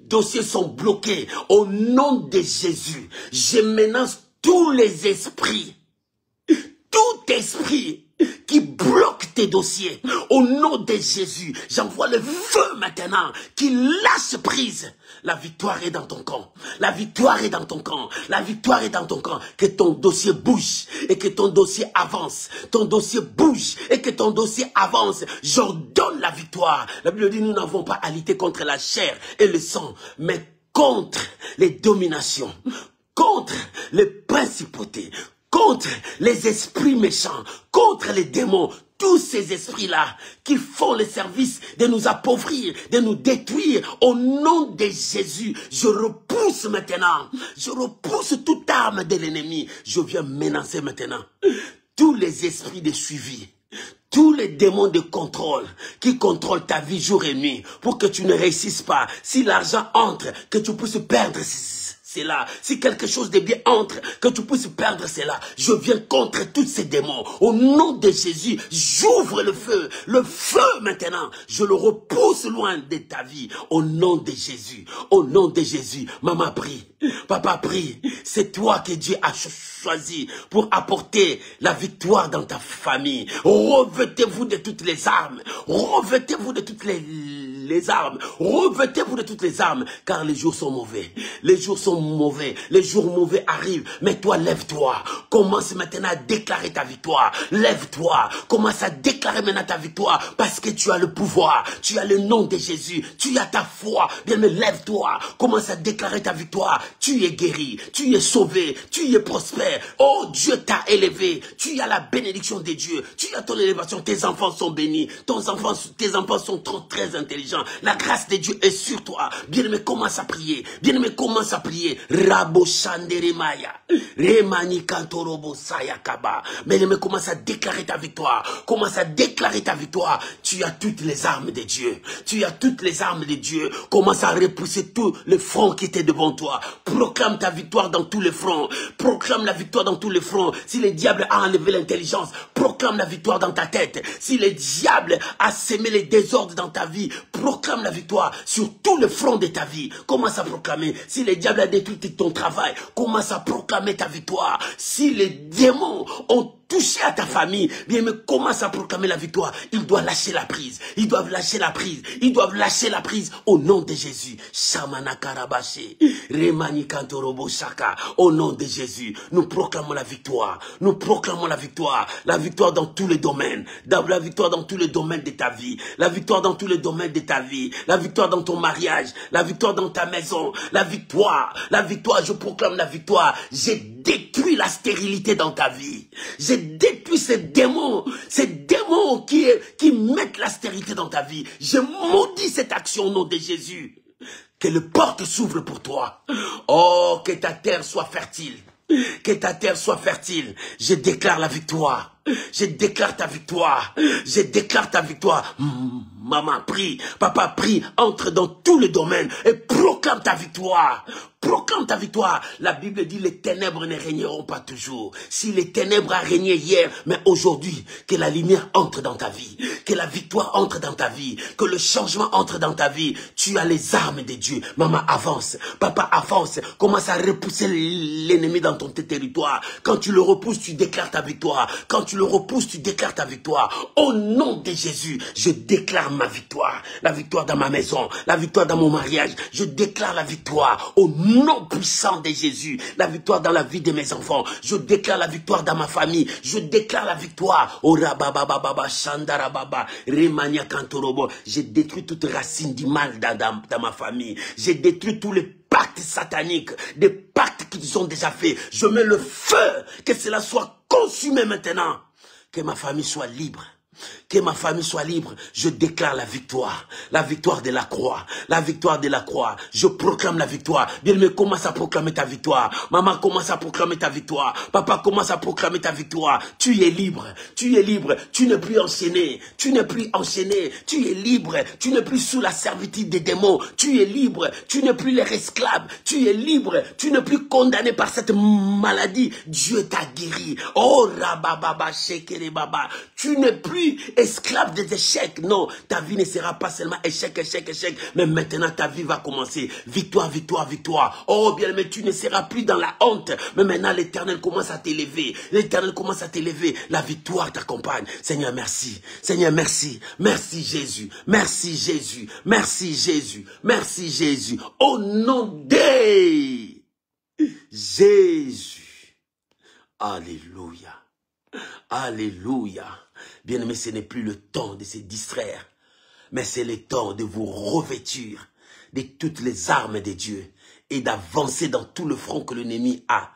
dossiers sont bloqués. Au nom de Jésus, je menace tous les esprits. Tout esprit qui bloque tes dossiers, au nom de Jésus, j'envoie le feu maintenant qui lâche prise. La victoire est dans ton camp. La victoire est dans ton camp. La victoire est dans ton camp. Que ton dossier bouge et que ton dossier avance. Ton dossier bouge et que ton dossier avance. J'ordonne la victoire. La Bible dit, nous n'avons pas à lutter contre la chair et le sang, mais contre les dominations, contre les principautés, contre les esprits méchants, contre les démons, tous ces esprits-là qui font le service de nous appauvrir, de nous détruire. Au nom de Jésus, je repousse maintenant, je repousse toute arme de l'ennemi. Je viens menacer maintenant tous les esprits de suivi, tous les démons de contrôle qui contrôlent ta vie jour et nuit pour que tu ne réussisses pas. Si l'argent entre, que tu puisses perdre cela. Si quelque chose de bien entre, que tu puisses perdre cela. Je viens contre tous ces démons. Au nom de Jésus, j'ouvre le feu. Le feu maintenant. Je le repousse loin de ta vie. Au nom de Jésus. Au nom de Jésus. Maman prie. Papa prie. C'est toi que Dieu a choisi pour apporter la victoire dans ta famille. Revêtez-vous de toutes les armes. Revêtez-vous de toutes les armes. Revêtez-vous de toutes les armes. Car les jours sont mauvais. Les jours sont mauvais. Les jours mauvais arrivent. Mais toi, lève-toi. Commence maintenant à déclarer ta victoire. Lève-toi. Commence à déclarer maintenant ta victoire. Parce que tu as le pouvoir. Tu as le nom de Jésus. Tu as ta foi. Bien, mais lève-toi. Commence à déclarer ta victoire. Tu es guéri. Tu es sauvé. Tu es prospère. Oh, Dieu t'a élevé. Tu as la bénédiction de Dieu. Tu as ton élévation. Tes enfants sont bénis. Tes enfants sont très intelligents. La grâce de Dieu est sur toi. Bien-aimé, commence à prier. Bien-aimé, commence à prier. Rabo Shanderemaya. Remani Kantorobo Sayakaba. Bien-aimé, commence à déclarer ta victoire. Commence à déclarer ta victoire. Tu as toutes les armes de Dieu. Tu as toutes les armes de Dieu. Commence à repousser tous les fronts qui étaient devant toi. Proclame ta victoire dans tous les fronts. Proclame la victoire dans tous les fronts. Si le diable a enlevé l'intelligence, proclame la victoire dans ta tête. Si le diable a sémé les désordres dans ta vie, proclame la victoire sur tous les fronts de ta vie. Commence à proclamer. Si le diable a détruit ton travail, commence à proclamer ta victoire. Si les démons ont touché à ta famille, bien, mais commence à proclamer la victoire. Ils doivent lâcher la prise. Ils doivent lâcher la prise. Ils doivent lâcher la prise au nom de Jésus. Shamana Karabashi, Remani Kantorobo Shaka. Au nom de Jésus, nous proclamons la victoire. Nous proclamons la victoire. La victoire dans tous les domaines. La victoire dans tous les domaines de ta vie. La victoire dans tous les domaines de ta vie. La victoire dans ton mariage. La victoire dans ta maison. La victoire. La victoire, je proclame la victoire. J'ai détruit la stérilité dans ta vie. J'ai détruit ces démons qui mettent la stérilité dans ta vie. Je maudis cette action au nom de Jésus. Que les portes s'ouvrent pour toi. Oh, que ta terre soit fertile. Que ta terre soit fertile. Je déclare la victoire. Je déclare ta victoire. Je déclare ta victoire. Maman prie, papa prie, entre dans tous les domaines et proclame ta victoire. Proclame ta victoire. La Bible dit les ténèbres ne régneront pas toujours. Si les ténèbres a régné hier, mais aujourd'hui, que la lumière entre dans ta vie. Que la victoire entre dans ta vie. Que le changement entre dans ta vie. Tu as les armes de Dieu. Maman avance. Papa avance. Commence à repousser l'ennemi dans ton territoire. Quand tu le repousses, tu déclares ta victoire. Quand tu le repousses, tu déclares ta victoire. Au nom de Jésus, je déclare ma victoire. La victoire dans ma maison. La victoire dans mon mariage. Je déclare la victoire. Au nom nom puissant de Jésus. La victoire dans la vie de mes enfants. Je déclare la victoire dans ma famille. Je déclare la victoire. Oh rabababa, shandarababa, remania kantorobo. J'ai détruit toute racine du mal dans ma famille. J'ai détruit tous les pactes sataniques, des pactes qu'ils ont déjà faits. Je mets le feu, que cela soit consumé maintenant. Que ma famille soit libre. Que ma famille soit libre. Je déclare la victoire de la croix, la victoire de la croix. Je proclame la victoire. Bien-aimé, commence à proclamer ta victoire. Maman, commence à proclamer ta victoire. Papa, commence à proclamer ta victoire. Tu es libre, tu es libre. Tu n'es plus enchaîné, tu n'es plus enchaîné. Tu es libre, tu n'es plus sous la servitude des démons. Tu es libre, tu n'es plus leur esclave. Tu es libre, tu n'es plus condamné par cette maladie. Dieu t'a guéri. Oh, rabababa, shekele baba. Tu n'es plus esclave des échecs. Non, ta vie ne sera pas seulement échec, échec, échec. Mais maintenant, ta vie va commencer. Victoire, victoire, victoire. Oh, bien, mais tu ne seras plus dans la honte. Mais maintenant, l'Éternel commence à t'élever. L'Éternel commence à t'élever. La victoire t'accompagne. Seigneur, merci. Seigneur, merci. Merci, Jésus. Merci, Jésus. Merci, Jésus. Merci, Jésus. Au nom de Jésus. Alléluia. Alléluia. Bien-aimé, ce n'est plus le temps de se distraire, mais c'est le temps de vous revêtir de toutes les armes de Dieu et d'avancer dans tout le front que l'ennemi a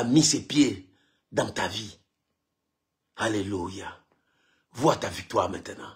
mis ses pieds dans ta vie. Alléluia. Vois ta victoire maintenant.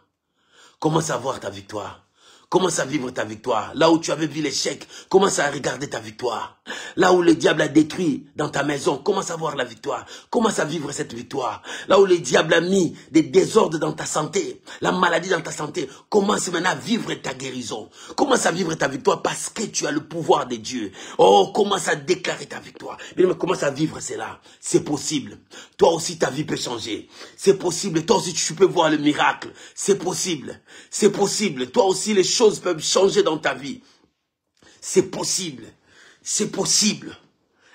Commence à voir ta victoire. Commence à vivre ta victoire. Là où tu avais vu l'échec, commence à regarder ta victoire. Là où le diable a détruit dans ta maison, commence à voir la victoire. Commence à vivre cette victoire. Là où le diable a mis des désordres dans ta santé, la maladie dans ta santé, commence maintenant à vivre ta guérison. Commence à vivre ta victoire parce que tu as le pouvoir de Dieu. Oh, commence à déclarer ta victoire. Mais commence à vivre cela. C'est possible. Toi aussi, ta vie peut changer. C'est possible. Toi aussi, tu peux voir le miracle. C'est possible. C'est possible. Toi aussi, les choses peuvent changer dans ta vie. C'est possible. C'est possible.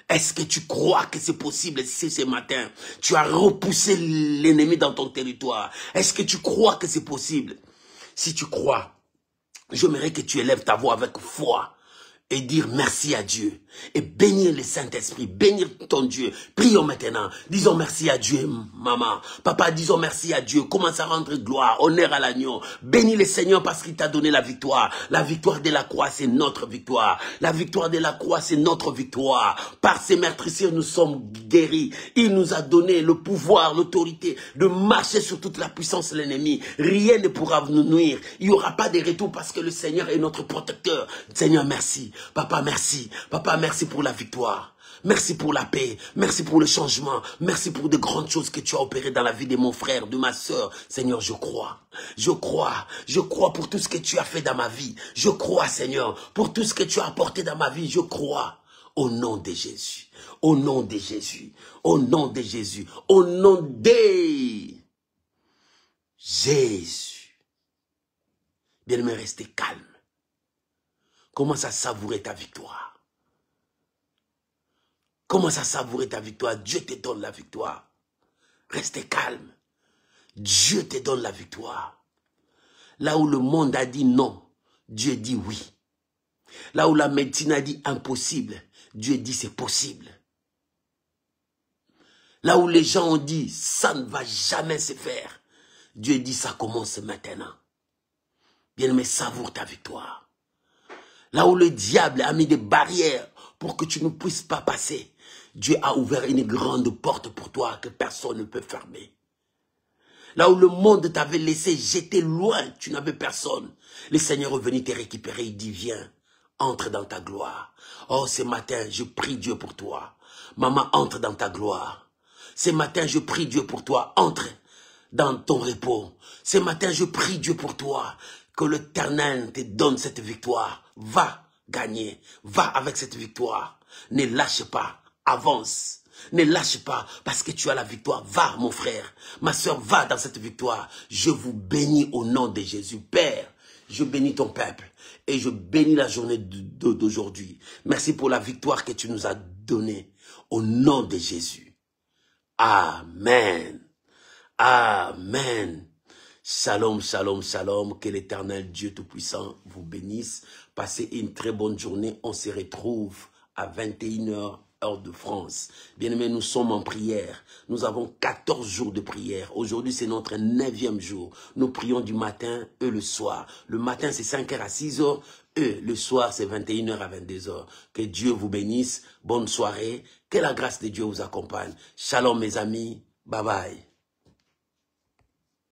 Est-ce que tu crois que c'est possible si ce matin, tu as repoussé l'ennemi dans ton territoire? Est-ce que tu crois que c'est possible? Si tu crois, j'aimerais que tu élèves ta voix avec foi et dire merci à Dieu. Et bénir le Saint-Esprit, bénir ton Dieu. Prions maintenant. Disons merci à Dieu, maman. Papa, disons merci à Dieu. Commence à rendre gloire, honneur à l'agneau. Bénis le Seigneur parce qu'il t'a donné la victoire. La victoire de la croix, c'est notre victoire. La victoire de la croix, c'est notre victoire. Par ses meurtrissures, nous sommes guéris. Il nous a donné le pouvoir, l'autorité de marcher sur toute la puissance de l'ennemi. Rien ne pourra nous nuire. Il n'y aura pas de retour parce que le Seigneur est notre protecteur. Seigneur, merci. Papa, merci. Papa, merci pour la victoire. Merci pour la paix. Merci pour le changement. Merci pour de grandes choses que tu as opérées dans la vie de mon frère, de ma soeur. Seigneur, je crois. Je crois. Je crois pour tout ce que tu as fait dans ma vie. Je crois, Seigneur, pour tout ce que tu as apporté dans ma vie. Je crois. Au nom de Jésus. Au nom de Jésus. Au nom de Jésus. Au nom de Jésus. Bien-aimé, restez calme. Commence à savourer ta victoire. Commence à savourer ta victoire. Dieu te donne la victoire. Restez calme. Dieu te donne la victoire. Là où le monde a dit non, Dieu dit oui. Là où la médecine a dit impossible, Dieu dit c'est possible. Là où les gens ont dit ça ne va jamais se faire, Dieu dit ça commence maintenant. Bien-aimé, savoure ta victoire. Là où le diable a mis des barrières pour que tu ne puisses pas passer, Dieu a ouvert une grande porte pour toi que personne ne peut fermer. Là où le monde t'avait laissé jeter loin, tu n'avais personne. Le Seigneur est venu te récupérer, il dit viens, entre dans ta gloire. Oh, ce matin, je prie Dieu pour toi. Maman, entre dans ta gloire. Ce matin, je prie Dieu pour toi, entre dans ton repos. Ce matin, je prie Dieu pour toi. Que l'Éternel te donne cette victoire. Va gagner. Va avec cette victoire. Ne lâche pas. Avance. Ne lâche pas parce que tu as la victoire. Va, mon frère. Ma soeur, va dans cette victoire. Je vous bénis au nom de Jésus. Père, je bénis ton peuple. Et je bénis la journée d'aujourd'hui. Merci pour la victoire que tu nous as donnée. Au nom de Jésus. Amen. Amen. Shalom, shalom, shalom. Que l'Éternel Dieu Tout-Puissant vous bénisse. Passez une très bonne journée. On se retrouve à 21h, heure de France. Bien-aimés, nous sommes en prière. Nous avons 14 jours de prière. Aujourd'hui, c'est notre 9e jour. Nous prions du matin et le soir. Le matin, c'est 5h à 6h. Et le soir, c'est 21h à 22h. Que Dieu vous bénisse. Bonne soirée. Que la grâce de Dieu vous accompagne. Shalom, mes amis. Bye bye.